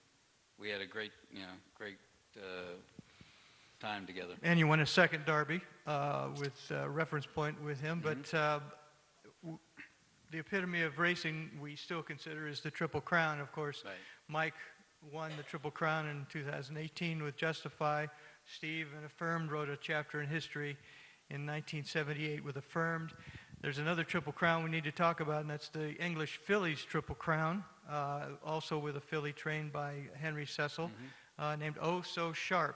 we had a great time together. And you won a second Derby with reference point with him, but the epitome of racing we still consider is the Triple Crown, of course. Right. Mike won the Triple Crown in 2018 with Justify. Steve, and Affirmed, wrote a chapter in history in 1978 with Affirmed. There's another Triple Crown we need to talk about, and that's the English Fillies Triple Crown, also with a filly trained by Henry Cecil, named Oh So Sharp.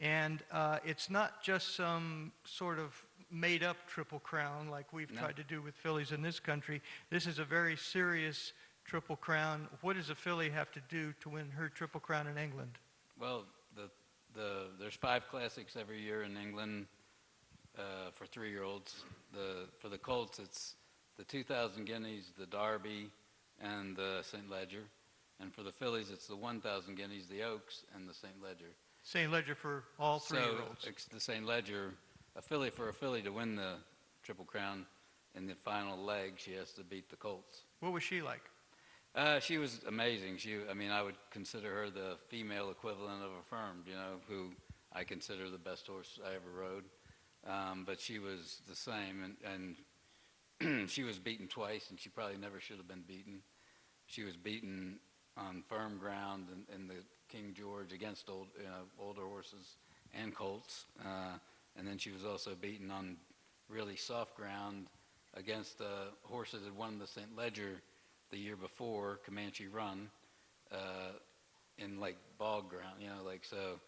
And it's not just some sort of made-up Triple Crown like we've tried to do with fillies in this country. This is a very serious Triple Crown. What does a filly have to do to win her Triple Crown in England? Well, there's 5 classics every year in England for 3-year-olds. For the colts, it's the 2,000 guineas, the Derby, and the St. Leger. And for the fillies, it's the 1,000 guineas, the Oaks, and the St. Leger. St. Leger for all 3-year-olds. So it's the St. Leger, for a filly to win the Triple Crown in the final leg, she has to beat the colts. What was she like? She was amazing. I would consider her the female equivalent of Affirmed, who I consider the best horse I ever rode. But she was the same, and she was beaten twice, and she probably never should have been beaten. She was beaten on firm ground in the King George against older horses and colts, and then she was also beaten on really soft ground against horses that won the St. Leger the year before, Comanche Run, in like bog ground, so.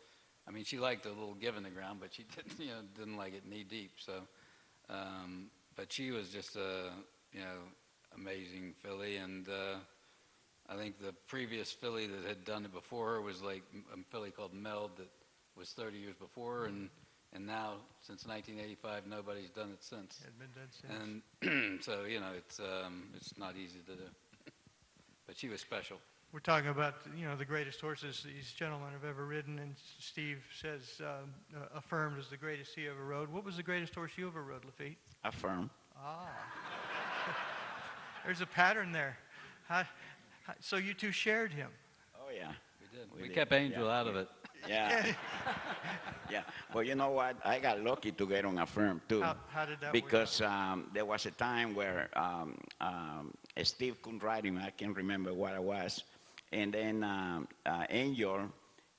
I mean, she liked a little give in the ground, but she didn't like it knee deep. So, but she was just a amazing filly, and I think the previous filly that had done it before her was like a filly called Meld that was 30 years before her, and now since 1985 nobody's done it since. Had been done since. And so it's not easy to do, but she was special. We're talking about, the greatest horses these gentlemen have ever ridden, and Steve says Affirmed is the greatest he ever rode. What was the greatest horse you ever rode, Laffit? Affirmed. Ah. There's a pattern there. So you two shared him. Oh, yeah. We did. We kept Angel out of it. Yeah. Yeah. Well, you know what? I got lucky to get on Affirmed, too. How did that work? Because there was a time where Steve couldn't ride him. I can't remember what it was. And then Angel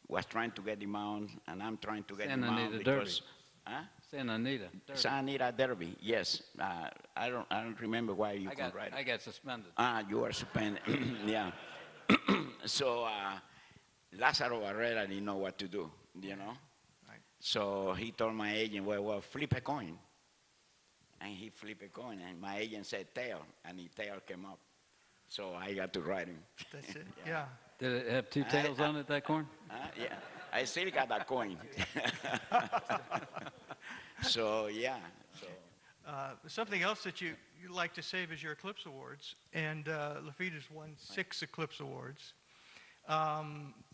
was trying to get him out, and I'm trying to get him out because... Huh? Santa Anita Derby. Santa Anita Derby, yes. I don't remember why you couldn't ride. I got suspended. You were suspended, yeah. So Lázaro Barrera didn't know what to do, Right. So he told my agent, well, flip a coin. And he flipped a coin, and my agent said tail, and the tail came up. So I got to ride him. That's it, yeah. Did it have 2 tails on it, that corn? Yeah, I still got that coin. So, yeah. So. Something else that you like to save is your Eclipse Awards, and Laffit has won 6 Eclipse Awards. A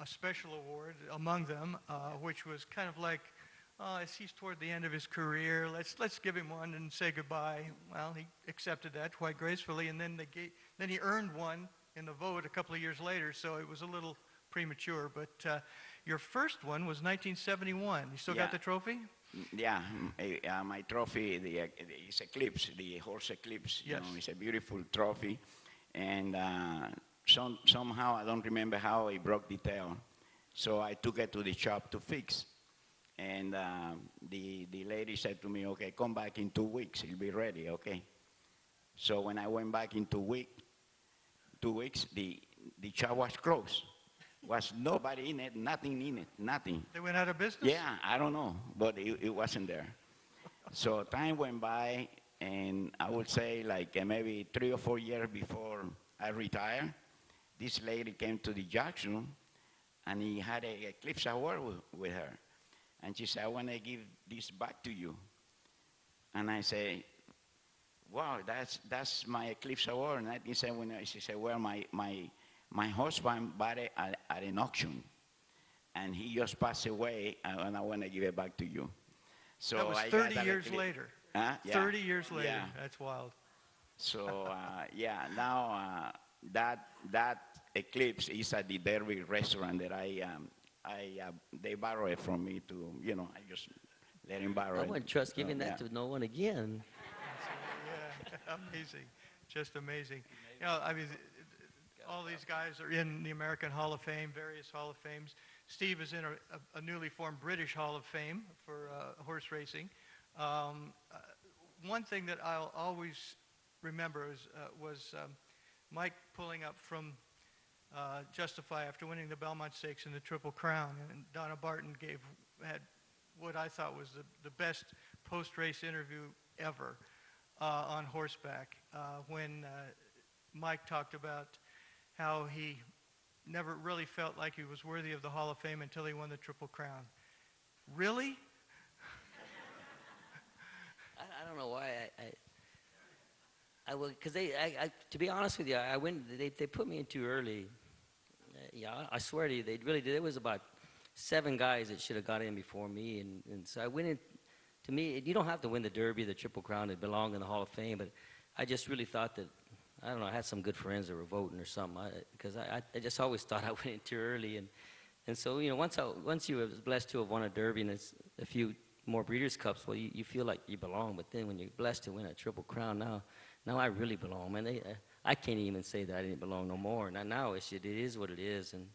special award among them, which was kind of like, as he's toward the end of his career, let's give him one and say goodbye. Well, he accepted that quite gracefully, and then he earned one in the vote a couple of years later, so it was a little premature. But your first one was 1971. You still got the trophy? Yeah, my trophy is Eclipse, the horse Eclipse. Yes. It's a beautiful trophy, and somehow I don't remember how I broke the tail, so I took it to the shop to fix. And the lady said to me, okay, come back in 2 weeks, it'll be ready, okay? So when I went back in 2 weeks, the shop was closed. Was nobody in it, nothing in it, nothing. They went out of business? Yeah, I don't know, but it wasn't there. So time went by, and I would say like maybe 3 or 4 years before I retired, this lady came to the junction, and he had an Eclipse Award with her. And she said, I want to give this back to you. And I say, wow, that's my Eclipse Award. And 1979, she said, well, my husband bought it at an auction. And he just passed away, and I want to give it back to you. So that was 30 years later. Huh? Yeah. 30 years later. Yeah. That's wild. So yeah, now that eclipse is at the Derby restaurant that they borrow it from me to, you know, I just let him borrow I it. wouldn't trust giving So, that to no one again. Yeah, amazing, just amazing. You know, I mean, all these guys are in the American Hall of Fame, various Hall of Fames. Steve is in a newly formed British Hall of Fame for horse racing. One thing that I'll always remember was Mike pulling up from Justify after winning the Belmont Stakes and the Triple Crown, and Donna Barton had what I thought was the best post-race interview ever on horseback when Mike talked about how he never really felt like he was worthy of the Hall of Fame until he won the Triple Crown. Really? I don't know why I will, because to be honest with you, I went. They put me in too early. Yeah, I swear to you, they really did. There was about 7 guys that should have got in before me, and so I went in. To me, you don't have to win the Derby, the Triple Crown to belong in the Hall of Fame, but I just really thought that, I don't know, I had some good friends that were voting or something, because I just always thought I went in too early, and so, you know, once you were blessed to have won a Derby and it's a few more Breeders' Cups, well, you feel like you belong, but then when you're blessed to win a Triple Crown, now I really belong, man. I can't even say that I didn't belong no more. Now it is what it is, and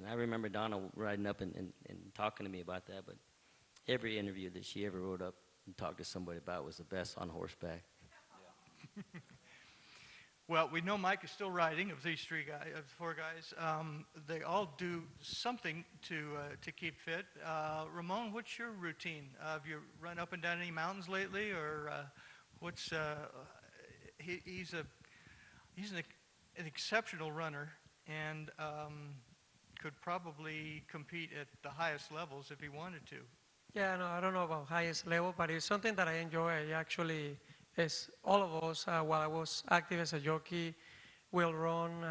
I remember Donna riding up and talking to me about that, but every interview that she ever wrote up and talked to somebody about was the best on horseback. Yeah. Well, we know Mike is still riding. Of these 4 guys, they all do something to keep fit. Ramon, what's your routine? Have you run up and down any mountains lately, or what's? He's an exceptional runner, and could probably compete at the highest levels if he wanted to. Yeah, no, I don't know about highest level, but it's something that I enjoy. I actually, as all of us, while I was active as a jockey, will run,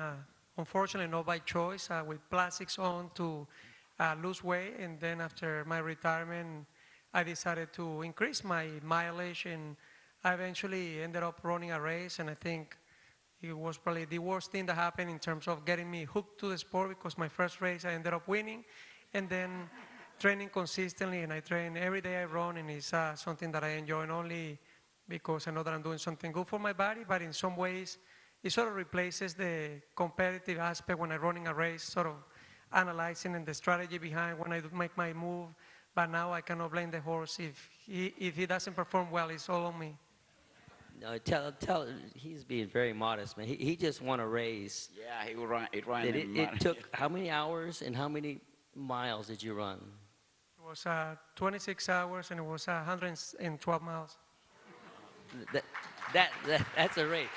unfortunately not by choice, with plastics on to lose weight. And then after my retirement, I decided to increase my mileage, and I eventually ended up running a race, and I think it was probably the worst thing that happened in terms of getting me hooked to the sport, because my first race I ended up winning, and then training consistently, and I train every day I run, and it's something that I enjoy, not only because I know that I'm doing something good for my body, but in some ways it sort of replaces the competitive aspect when I'm running a race, sort of analyzing and the strategy behind when I do make my move. But now I cannot blame the horse. If he doesn't perform well, it's all on me. No, he's being very modest, man. He just won a race. yeah, he ran. It took how many hours and how many miles did you run? It was 26 hours, and it was 112 miles. That's a race.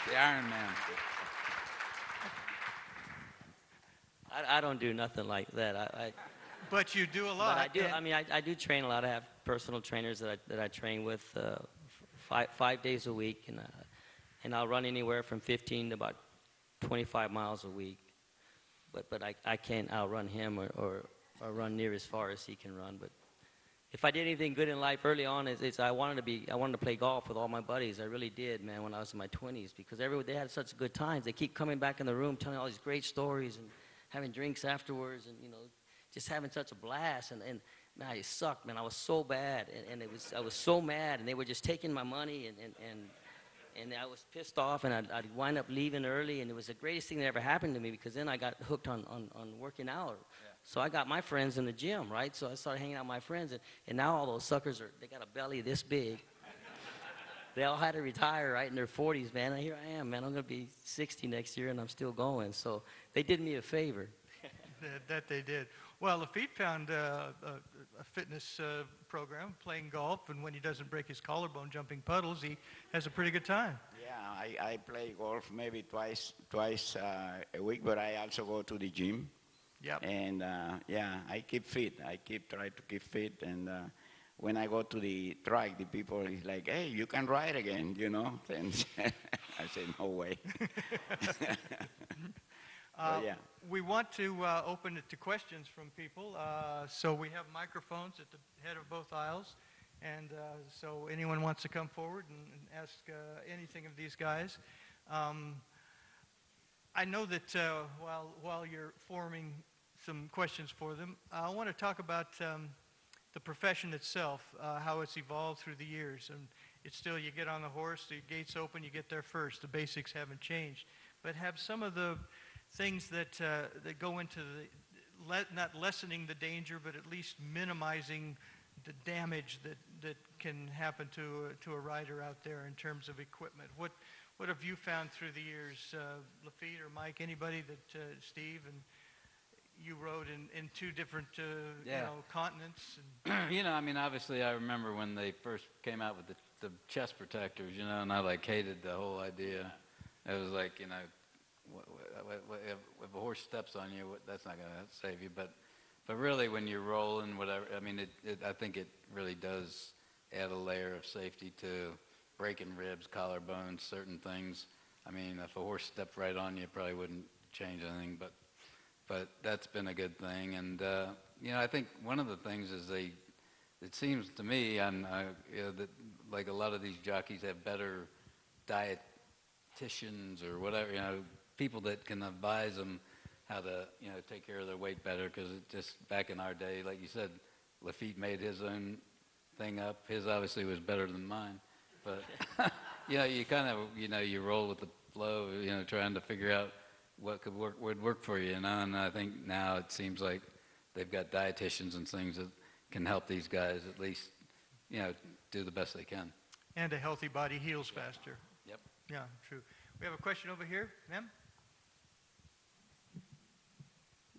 The Iron Man. I don't do nothing like that. But you do a lot. But I do. I mean, I do train a lot. I have personal trainers that I train with 5 days a week, and I'll run anywhere from 15 to about 25 miles a week. But I can't outrun him or run near as far as he can run. But if I did anything good in life early on, I wanted to play golf with all my buddies. I really did, man, when I was in my 20s, because they had such good times. They keep coming back in the room, telling all these great stories and having drinks afterwards, and just having such a blast. And man, I sucked, man. I was so bad, and I was so mad, and they were just taking my money, and I was pissed off, and I'd wind up leaving early, and it was the greatest thing that ever happened to me, because then I got hooked on working out. Yeah. So I got my friends in the gym, right? So I started hanging out with my friends, and now all those suckers they got a belly this big. They all had to retire, right, in their 40s, man. And here I am, man. I'm going to be 60 next year, and I'm still going. So they did me a favor. That they did. Well, Laffit found a fitness program, playing golf, and when he doesn't break his collarbone jumping puddles, he has a pretty good time. Yeah, I play golf maybe twice a week, but I also go to the gym. Yep. And yeah, I keep fit. Try to keep fit, and when I go to the track, the people is like, "Hey, you can ride again," And I say, "No way." Yeah. We want to open it to questions from people. So we have microphones at the head of both aisles, And so anyone wants to come forward and ask anything of these guys. I know that while you're forming some questions for them, I want to talk about the profession itself, how it's evolved through the years. And it's still, you get on the horse, the gates open, you get there first. The basics haven't changed. But have some of the things that go into not lessening the danger, but at least minimizing the damage that can happen to a rider out there in terms of equipment. What have you found through the years, Laffit or Mike? Anybody that Steve and you rode in two different continents? And I mean, obviously, I remember when they first came out with the chest protectors, and I hated the whole idea. It was like, if a horse steps on you, that's not going to save you. But really, when you're rolling, whatever, I mean, I think it really does add a layer of safety to breaking ribs, collarbones, certain things. I mean, if a horse stepped right on you, it probably wouldn't change anything. But that's been a good thing. And I think one of the things is it seems to me, that like a lot of these jockeys have better dietitians or whatever, people that can advise them how to, take care of their weight better. Because just back in our day, like you said, Laffit made his own thing up. His obviously was better than mine. But, you kind of, you roll with the flow, trying to figure out what would work for you, And I think now it seems like they've got dietitians and things that can help these guys at least, do the best they can. And a healthy body heals faster. Yep. Yeah, true. We have a question over here, ma'am.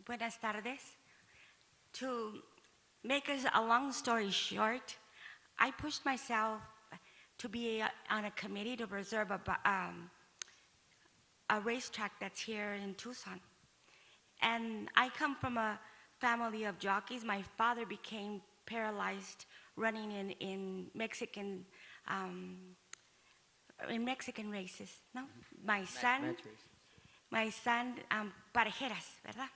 Buenas tardes. To make a long story short, I pushed myself to be on a committee to preserve a racetrack that's here in Tucson. And I come from a family of jockeys. My father became paralyzed running in Mexican races. No, my son, parejeras, ¿verdad?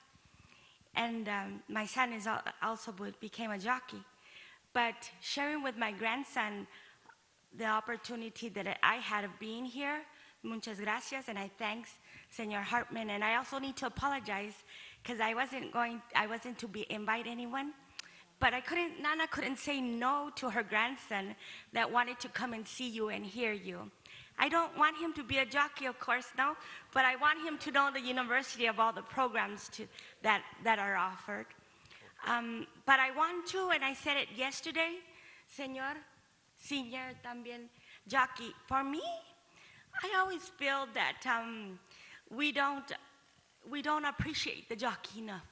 And my son also became a jockey. But sharing with my grandson the opportunity that I had of being here, muchas gracias, and I thanks Senor Hartman. And I also need to apologize because I wasn't to invite anyone, but Nana couldn't say no to her grandson that wanted to come and see you and hear you. I don't want him to be a jockey, of course, no, but I want him to know the university of all the programs that are offered. But I want to, and I said it yesterday, Senor también, jockey, for me, I always feel that we don't appreciate the jockey enough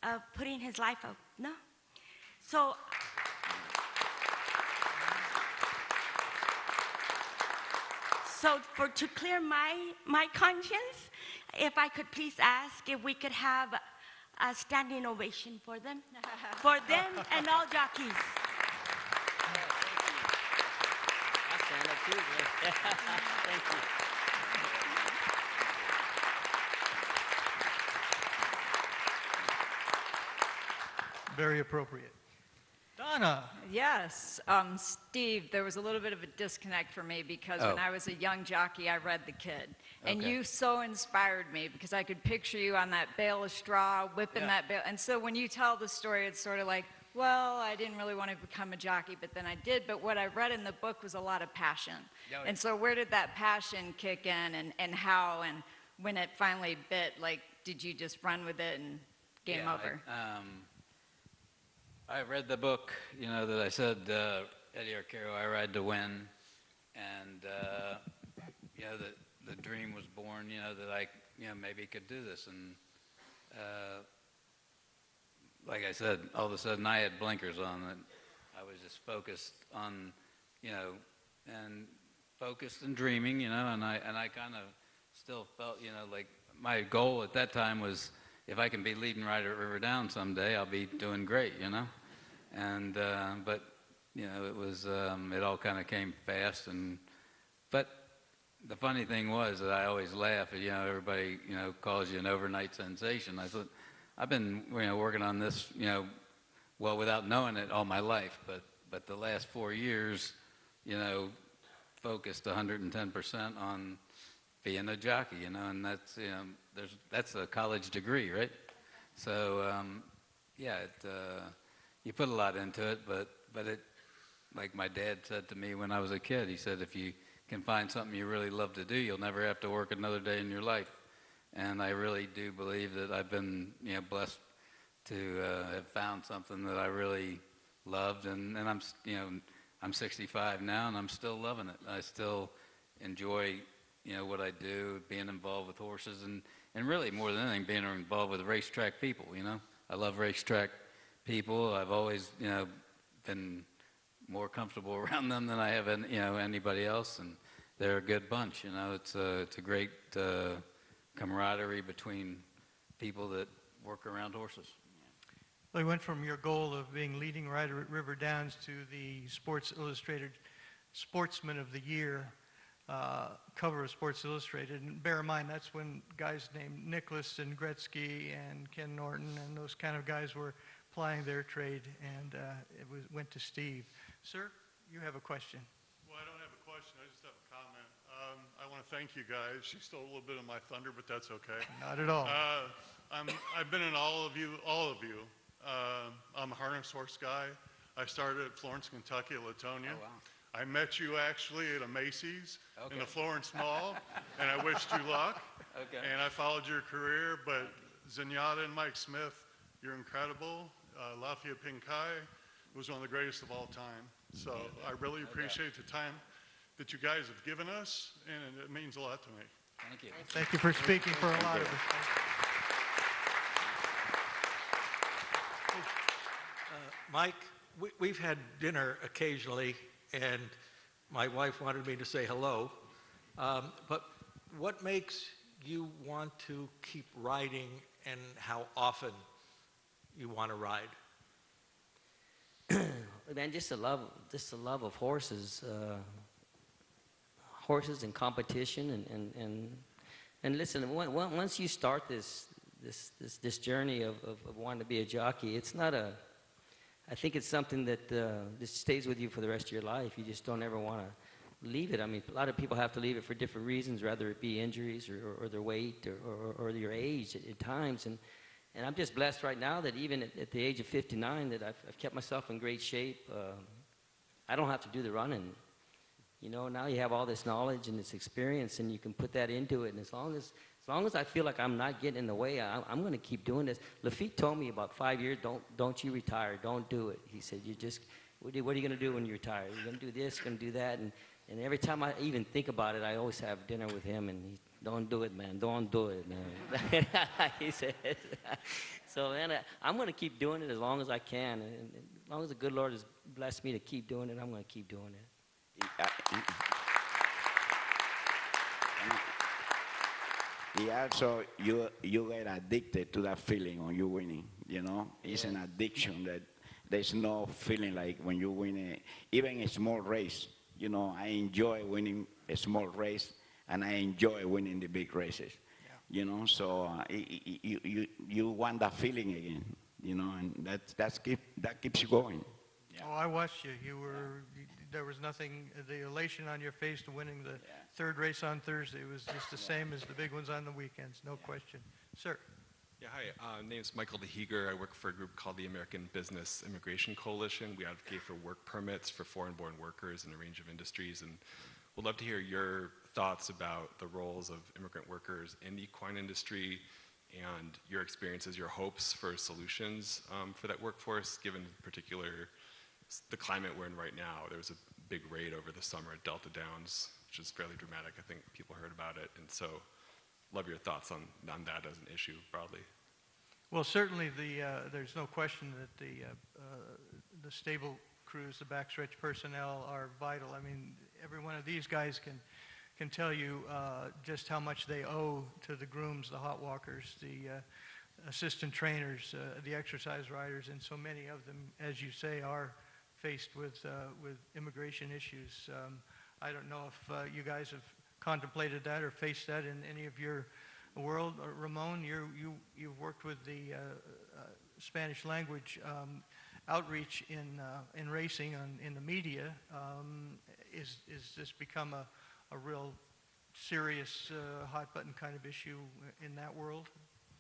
of putting his life out, no? So, to clear my conscience, if I could please ask if we could have a standing ovation for them and all jockeys. I'll stand up too, man. Thank you. Very appropriate. Donna. Yes. Steve, there was a little bit of a disconnect for me because when I was a young jockey, I read The Kid. And you so inspired me because I could picture you on that bale of straw, whipping that bale. And so when you tell the story, it's sort of like, well, I didn't really want to become a jockey, but then I did. But what I read in the book was a lot of passion. And so where did that passion kick in and how? And when it finally bit, like, did you just run with it and game over? I read the book, that I said, Eddie Arcaro, I Ride to Win, and, the dream was born, that I, maybe could do this. And like I said, all of a sudden I had blinkers on, and I was just focused on, and focused and dreaming, and I kind of still felt, like my goal at that time was, if I can be leading rider at River Down someday, I'll be doing great, And, but, it was, it all kind of came fast. But the funny thing was that I always laugh at, everybody, calls you an overnight sensation. I thought, I've been, working on this, well, without knowing it all my life. But but the last 4 years, focused 110% on being a jockey, and that's, that's a college degree, right? So, you put a lot into it, but it, like my dad said to me when I was a kid, he said, if you can find something you really love to do, you'll never have to work another day in your life. And I really do believe that I've been, blessed to have found something that I really loved, and I'm 65 now, and I'm still loving it. I still enjoy, what I do, being involved with horses, and really more than anything, being involved with racetrack people. I love racetrack people. I've always, been more comfortable around them than I have, anybody else, and they're a good bunch. It's a great camaraderie between people that work around horses. Well, you went from your goal of being leading rider at River Downs to the Sports Illustrated Sportsman of the Year cover of Sports Illustrated. And bear in mind, that's when guys named Nicklaus and Gretzky and Ken Norton and those kind of guys were plying their trade, and went to Steve. Sir, you have a question. Well, I don't have a question. I just have a comment. I want to thank you guys. She stole a little bit of my thunder, but that's okay. Not at all. I've been in all of you. I'm a harness horse guy. I started at Florence, Kentucky, at Latonia. Oh, wow. I met you actually at a Macy's in the Florence Mall, and I wished you luck. Okay. And I followed your career, but Zenyatta and Mike Smith, you're incredible. Laffit Pincay was one of the greatest of all time. So I really appreciate the time that you guys have given us, and it means a lot to me. Thank you. Thank you for speaking for a lot of us. Mike, we've had dinner occasionally, and my wife wanted me to say hello. But what makes you want to keep riding, and how often you want to ride? Man, just the love of horses, horses and competition, and listen. Once you start this journey of wanting to be a jockey, it's not a. I think it's something that just stays with you for the rest of your life. You just don't ever want to leave it. I mean, a lot of people have to leave it for different reasons, whether it be injuries or their weight or your age at times. And I'm just blessed right now that even at the age of 59 that I've kept myself in great shape. I don't have to do the running. Now you have all this knowledge and this experience, and you can put that into it. And as long as I feel like I'm not getting in the way, I'm going to keep doing this. Laffit told me about 5 years, don't you retire, don't do it. He said, what are you going to do when you retire? You're going to do this, going to do that. And every time I even think about it, I always have dinner with him, and he, don't do it, man, don't do it, man. He says. So, man, I'm going to keep doing it as long as I can. And as long as the good Lord has blessed me to keep doing it, I'm going to keep doing it. Yeah, so you get addicted to that feeling when you're winning, It's an addiction that there's no feeling like when you win even a small race. I enjoy winning a small race, and I enjoy winning the big races. Yeah. So you want that feeling again, and that keeps you going. Yeah. Oh, I watched you. There was nothing, the elation on your face to winning the third race on Thursday was just the same as the big ones on the weekends, no question. Sir. Yeah, hi. Name's Michael DeHeeger. I work for a group called the American Business Immigration Coalition. We advocate for work permits for foreign-born workers in a range of industries, and we'd love to hear your thoughts about the roles of immigrant workers in the equine industry and your experiences, your hopes for solutions for that workforce, given in particular the climate we're in right now. There was a big raid over the summer at Delta Downs, which is fairly dramatic. I think people heard about it, and so love your thoughts on that as an issue broadly. Well, certainly there's no question that the stable crews, the backstretch personnel are vital. I mean, every one of these guys can tell you just how much they owe to the grooms, the hot walkers, the assistant trainers, the exercise riders, and so many of them, as you say, are faced with immigration issues. I don't know if you guys have contemplated that or faced that in any of your world. Ramon, you've worked with the Spanish language. outreach in racing in the media, is this become a real serious hot button kind of issue in that world?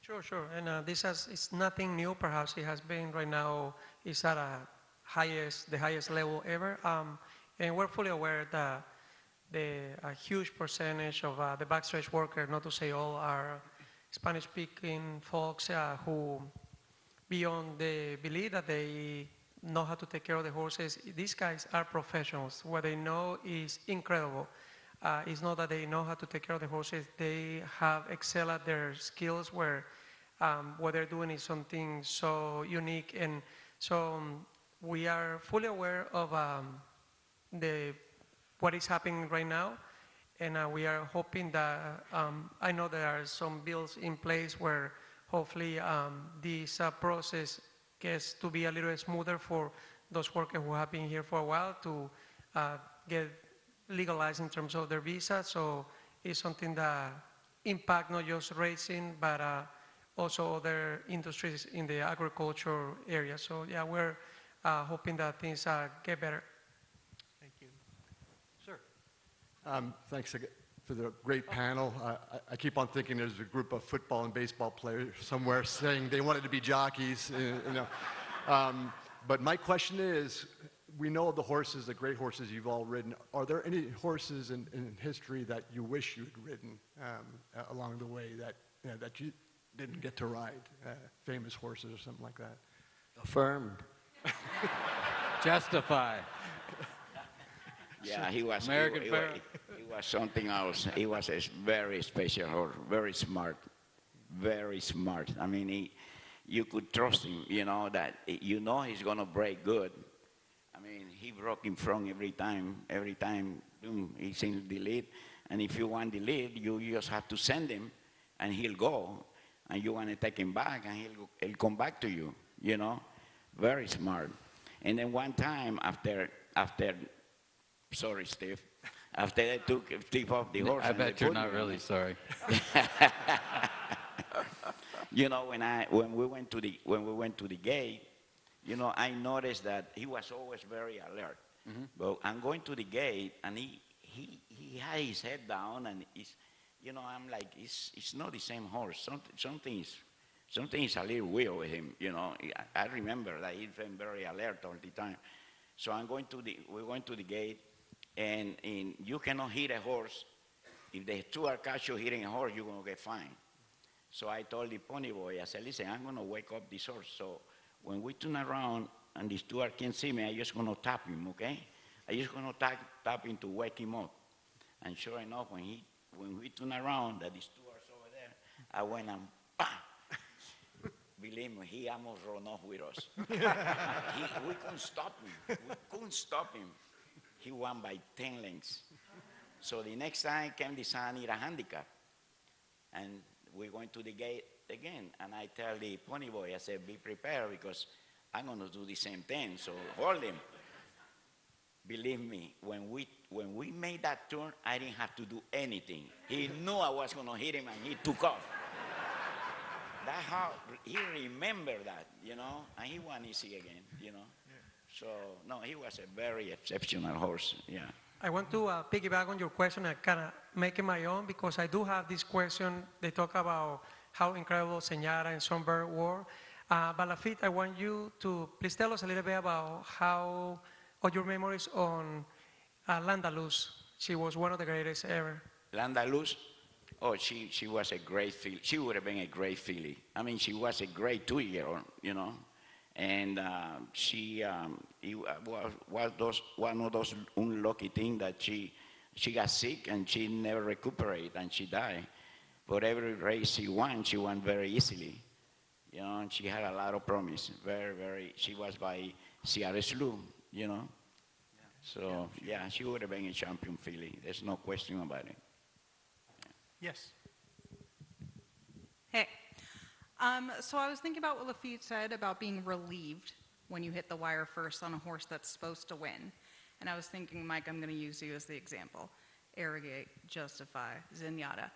Sure, sure. And it's nothing new. Perhaps it has been right now. It's at the highest level ever. And we're fully aware that a huge percentage of the backstretch workers, not to say all, are Spanish-speaking folks who, beyond the belief that they know how to take care of the horses, these guys are professionals. What they know is incredible. It's not that they know how to take care of the horses. They have excelled at their skills where what they're doing is something so unique. And so we are fully aware of what is happening right now. And we are hoping that, I know there are some bills in place where hopefully this process gets to be a little smoother for those workers who have been here for a while to get legalized in terms of their visa. So it's something that impact not just racing, but also other industries in the agriculture area. So yeah, we're hoping that things get better. Thank you. Sir. Thanks for the great panel. I keep on thinking there's a group of football and baseball players somewhere saying they wanted to be jockeys. But my question is, we know the horses, the great horses you've all ridden. Are there any horses in history that you wish you'd ridden along the way that you didn't get to ride? Famous horses or something like that? Affirmed. Justify. Yeah, he was something else. He was a very special horse, very smart, very smart. I mean, you could trust him, that he's going to break good. I mean, he broke in front every time, boom, he's in the lead. And if you want the lead, you just have to send him, and he'll go. And you want to take him back, and he'll come back to you, Very smart. And then one time after sorry, Steve, after they took Steve off the horse. I bet you're not really sorry. When we went to the gate, I noticed that he was always very alert. Mm-hmm. But I'm going to the gate, and he had his head down, and I'm like, it's not the same horse. Something is a little weird with him. I remember that he's been very alert all the time. So we're going to the gate, and you cannot hit a horse. If the steward catch you hitting a horse, you're going to get fined. So I told the pony boy, I said, listen, I'm going to wake up this horse. So when we turn around and the steward can see me, I'm just going to tap him, okay? I'm just going to tap him to wake him up. And sure enough, when we turn around, that the steward's over there, I went and bam! Believe me, he almost ran off with us. We couldn't stop him. He won by 10 lengths. So the next time came the son need a handicap. And we're going to the gate again. And I tell the pony boy, I said, be prepared because I'm going to do the same thing. So hold him. Believe me, when we made that turn, I didn't have to do anything. He knew I was going to hit him, and he took off. That's how he remembered that, and he won easy again, Yeah. So, no, he was a very exceptional horse, yeah. I want to piggyback on your question and kind of make it my own, because I do have this question. They talk about how incredible Señora and Songbird were. But Laffit, I want you to please tell us a little bit about your memories on Landaluz. She was one of the greatest ever. Landaluz? Oh, she was a great filly. She would have been a great filly. I mean, she was a great 2-year-old, And she was one of those unlucky things that she got sick and she never recuperated and she died. But every race she won very easily. And she had a lot of promise. She was by Sierra Slough, Yeah. So, yeah, she would have been a champion filly. There's no question about it. Yes. Hey. So I was thinking about what Laffit said about being relieved when you hit the wire first on a horse that's supposed to win. And I was thinking, Mike, I'm going to use you as the example. Arrogate, Justify, Zenyatta.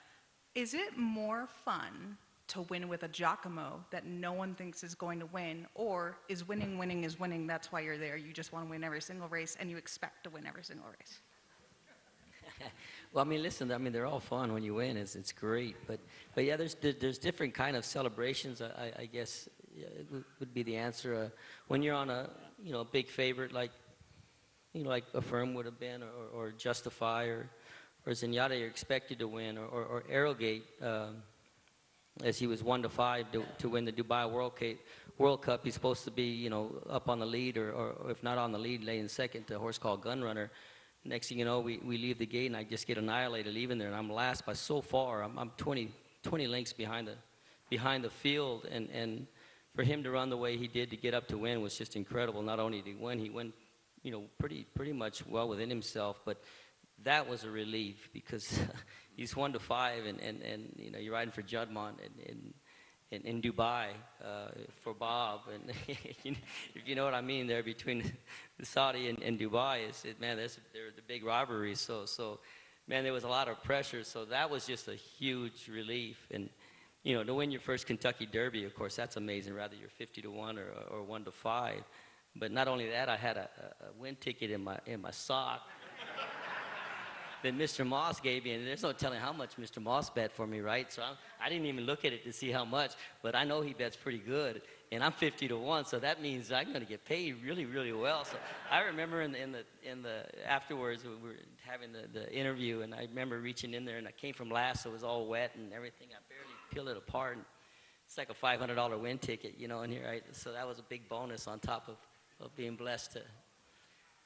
Is it more fun to win with a Giacomo that no one thinks is going to win? Or is winning is winning, that's why you're there? You just want to win every single race and you expect to win every single race? Well, I mean, listen, I mean, they're all fun when you win. It's great. But yeah, there's different kind of celebrations, I guess, yeah, it would be the answer. When you're on a big favorite like like Affirm would have been, or Justify, or Zenyatta, you're expected to win, or Arrogate, as he was 1-5 to win the Dubai World Cup. He's supposed to be up on the lead, or if not on the lead, lay in second to a horse called Gunrunner. Next thing you know, we leave the gate and I just get annihilated leaving there, and I'm last by so far. I'm 20 lengths behind the field, and for him to run the way he did to get up to win was just incredible. Not only did he win pretty much well within himself, but that was a relief because he's 1-5, and you're riding for Judmont in Dubai for Bob, and if you know what I mean, there between the Saudi and Dubai they're the big rivalries. So man, there was a lot of pressure. So that was just a huge relief, and to win your first Kentucky Derby, of course, that's amazing. Rather you're 50-1 or 1-5. But not only that, I had a win ticket in my sock that Mr. Moss gave me, and there's no telling how much Mr. Moss bet for me, right? So I didn't even look at it to see how much, but I know he bets pretty good, and I'm 50-1, so that means I'm going to get paid really, really well. So I remember in the afterwards, we were having the interview, and I remember reaching in there, and I came from last, so it was all wet and everything. I barely peeled it apart, and it's like a $500 win ticket, in here, right? So that was a big bonus on top of being blessed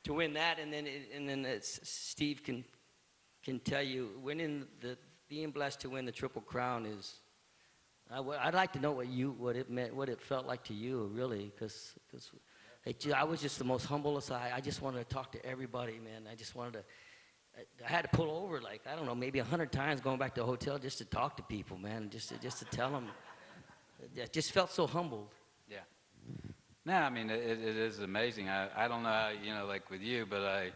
to win that, and then Steve can tell you, being blessed to win the Triple Crown is. I'd like to know what it meant, what it felt like to you, really, because I was just the most humblest. I just wanted to talk to everybody, man. I just wanted to. I had to pull over, like, I don't know, maybe 100 times going back to the hotel just to talk to people, man, just to tell them. I just felt so humbled. Yeah. No, I mean, it is amazing. I don't know how, like with you, but I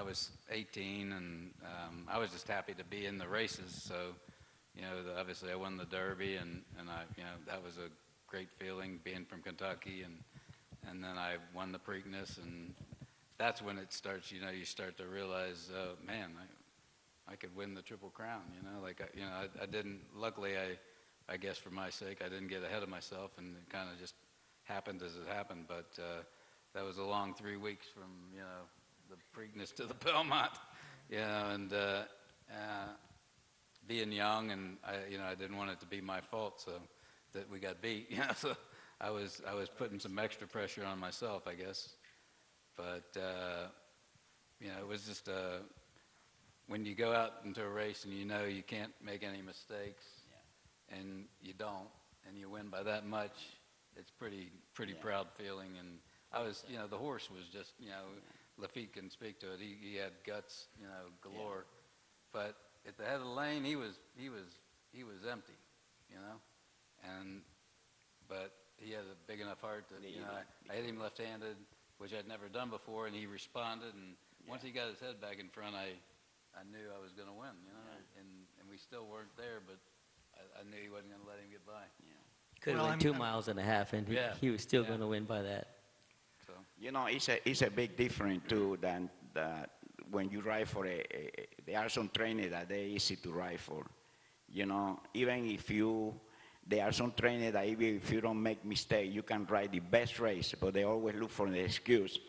was 18, and I was just happy to be in the races. So, obviously I won the Derby, and I, that was a great feeling being from Kentucky, and then I won the Preakness, and that's when it starts, you start to realize, man, I could win the Triple Crown, I didn't, luckily I guess for my sake, I didn't get ahead of myself, and it kind of just happened as it happened, but that was a long 3 weeks from, the Preakness to the Belmont, and being young, and I didn't want it to be my fault, so that we got beat, so I was putting some extra pressure on myself, I guess, but it was just when you go out into a race and you can't make any mistakes, and you don't, and you win by that much, it's pretty proud feeling, and I was, the horse was just, Laffit can speak to it. He had guts, galore. But at the head of the lane, he was empty, but he had a big enough heart that, I hit him left-handed, which I'd never done before, and he responded. And once he got his head back in front, I knew I was going to win, and we still weren't there, but I knew he wasn't going to let him get by. Yeah. Could have went 2.5 miles, and he was still going to win by that. So. It's a big difference too than when you ride for there are some trainers that they're easy to ride for. Even if there are some trainers that even if you don't make mistake, you can ride the best race, but they always look for the excuse,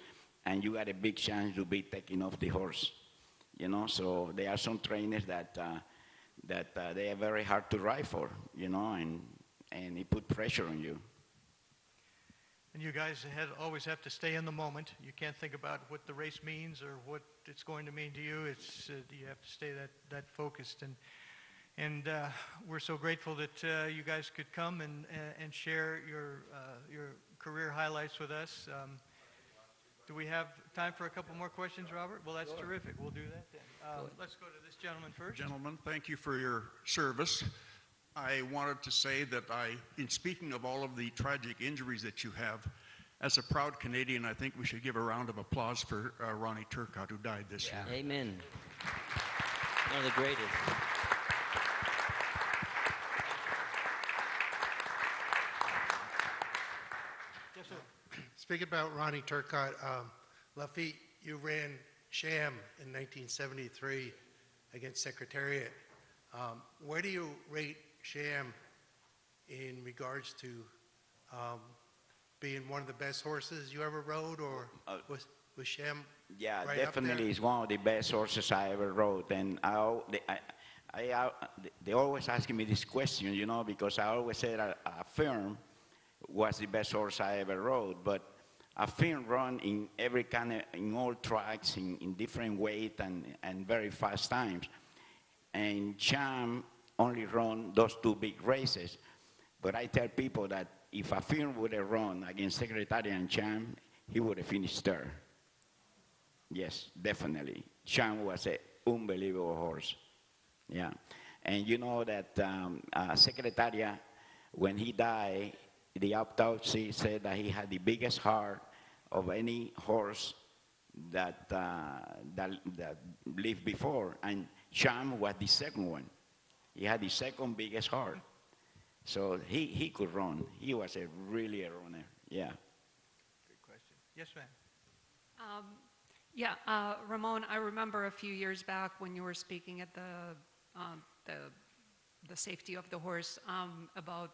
and you got a big chance to be taken off the horse. So there are some trainers that they are very hard to ride for, and it put pressure on you. And you guys always have to stay in the moment. You can't think about what the race means or what it's going to mean to you. It's you have to stay that focused. And we're so grateful that you guys could come and share your career highlights with us. Do we have time for a couple more questions, Robert? Well, that's terrific. We'll do that then. Let's go to this gentleman first. Gentlemen, thank you for your service. I wanted to say that in speaking of all of the tragic injuries that you have, as a proud Canadian, I think we should give a round of applause for Ronnie Turcotte, who died this year. Amen. One of the greatest. Speaking about Ronnie Turcotte, Laffit, you ran Sham in 1973 against Secretariat. Where do you rate Sham in regards to being one of the best horses you ever rode, or was Sham Yeah, right definitely, up it's one of the best horses I ever rode. And they always ask me this question, you know, because I always said a firm was the best horse I ever rode. But a firm run in every kind of, in all tracks, in different weight and very fast times. And Sham only run those two big races. But I tell people that if a firm would have run against Secretary and Sham, he would have finished third. Yes, definitely. Sham was an unbelievable horse. Yeah. And you know that Secretaria, when he died, the autopsy said that he had the biggest heart of any horse that lived before. And Sham was the second one. He had the second biggest heart. So he could run. He was really a runner. Yeah. Good question. Yes, ma'am. Ramon, I remember a few years back when you were speaking at the safety of the horse about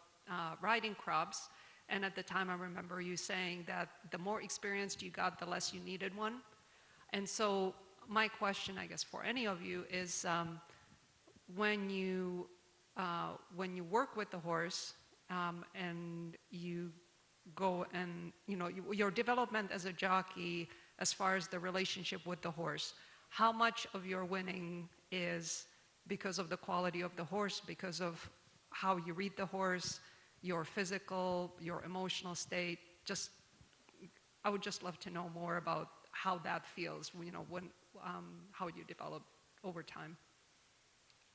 riding crops, and at the time I remember you saying that the more experienced you got, the less you needed one. And so my question, I guess, for any of you is when you work with the horse and you go and, you know, your development as a jockey as far as the relationship with the horse, how much of your winning is because of the quality of the horse, because of how you read the horse, your physical, your emotional state? Just, I would just love to know more about how that feels, you know, when, how you develop over time.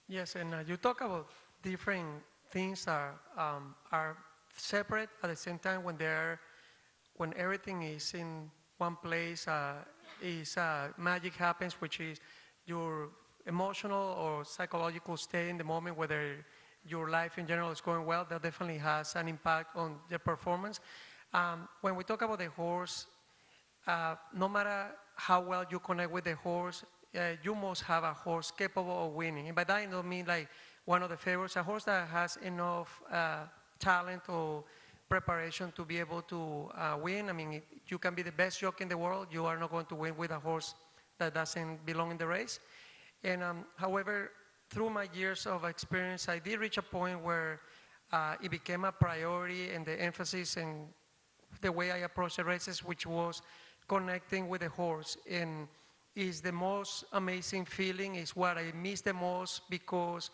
Yes, and you talk about different things are separate at the same time when everything is in one place, magic happens, which is your emotional or psychological state in the moment, whether your life in general is going well. That definitely has an impact on the performance. When we talk about the horse, no matter how well you connect with the horse, you must have a horse capable of winning. And by that I don't mean like one of the favorites, a horse that has enough talent or preparation to be able to win. I mean, you can be the best jockey in the world, you are not going to win with a horse that doesn't belong in the race. And however, through my years of experience, I did reach a point where it became a priority, and the emphasis in the way I approach the races, which was connecting with the horse. And is the most amazing feeling, is what I miss the most, because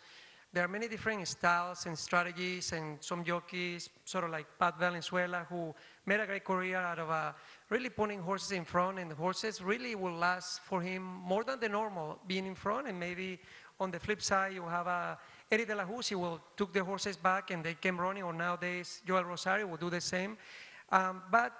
there are many different styles and strategies, and some jockeys, sort of like Pat Valenzuela, who made a great career out of really putting horses in front, and the horses really will last for him more than the normal, being in front. And maybe on the flip side, you have Eddie De La Hoz, he will took the horses back and they came running, or nowadays Joel Rosario will do the same. But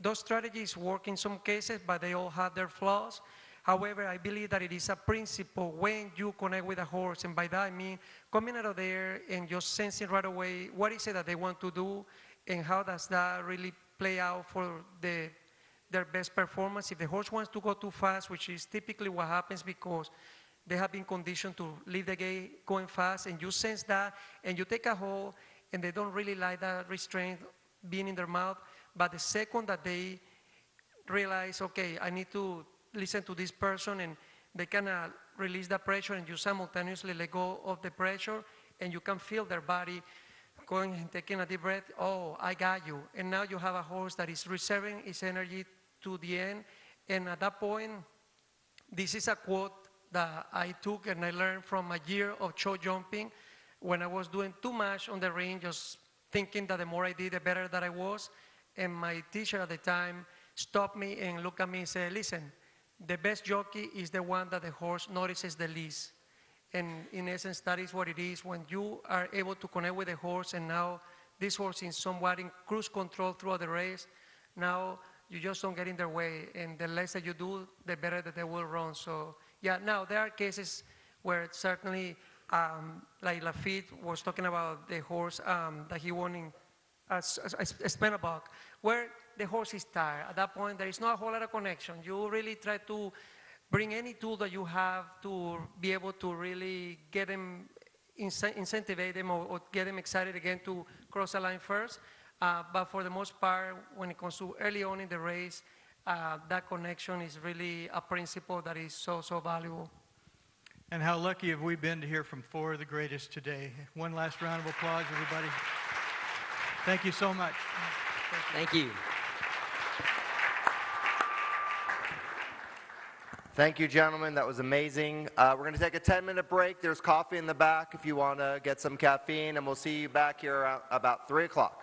those strategies work in some cases, but they all have their flaws. However, I believe that it is a principle when you connect with a horse, and by that I mean coming out of there and just sensing right away what is it that they want to do, and how does that really play out for their best performance. If the horse wants to go too fast, which is typically what happens because they have been conditioned to leave the gate going fast, and you sense that, and you take a hold, and they don't really like that restraint being in their mouth. But the second that they realize, okay, I need to listen to this person, and they can release the pressure, and you simultaneously let go of the pressure, and you can feel their body going and taking a deep breath. Oh, I got you. And now you have a horse that is reserving its energy to the end. And at that point, this is a quote that I took and I learned from a year of show jumping, when I was doing too much on the ring, just thinking that the more I did, the better that I was. And my teacher at the time stopped me and looked at me and said, listen, the best jockey is the one that the horse notices the least. And in essence, that is what it is. When you are able to connect with the horse, and now this horse is somewhat in cruise control throughout the race, now you just don't get in their way. And the less that you do, the better that they will run. So yeah, now there are cases where certainly, like Laffit was talking about the horse that he won in Spenabok, where the horse is tired. At that point, there is not a whole lot of connection. You really try to bring any tool that you have to be able to really get them, incentivize them or get them excited again to cross the line first. But for the most part, when it comes to early on in the race, that connection is really a principle that is so, so valuable. And how lucky have we been to hear from four of the greatest today. One last round of applause, everybody. Thank you so much. Thank you. Thank you, gentlemen. That was amazing. We're going to take a 10-minute break. There's coffee in the back if you want to get some caffeine, and we'll see you back here about 3 o'clock.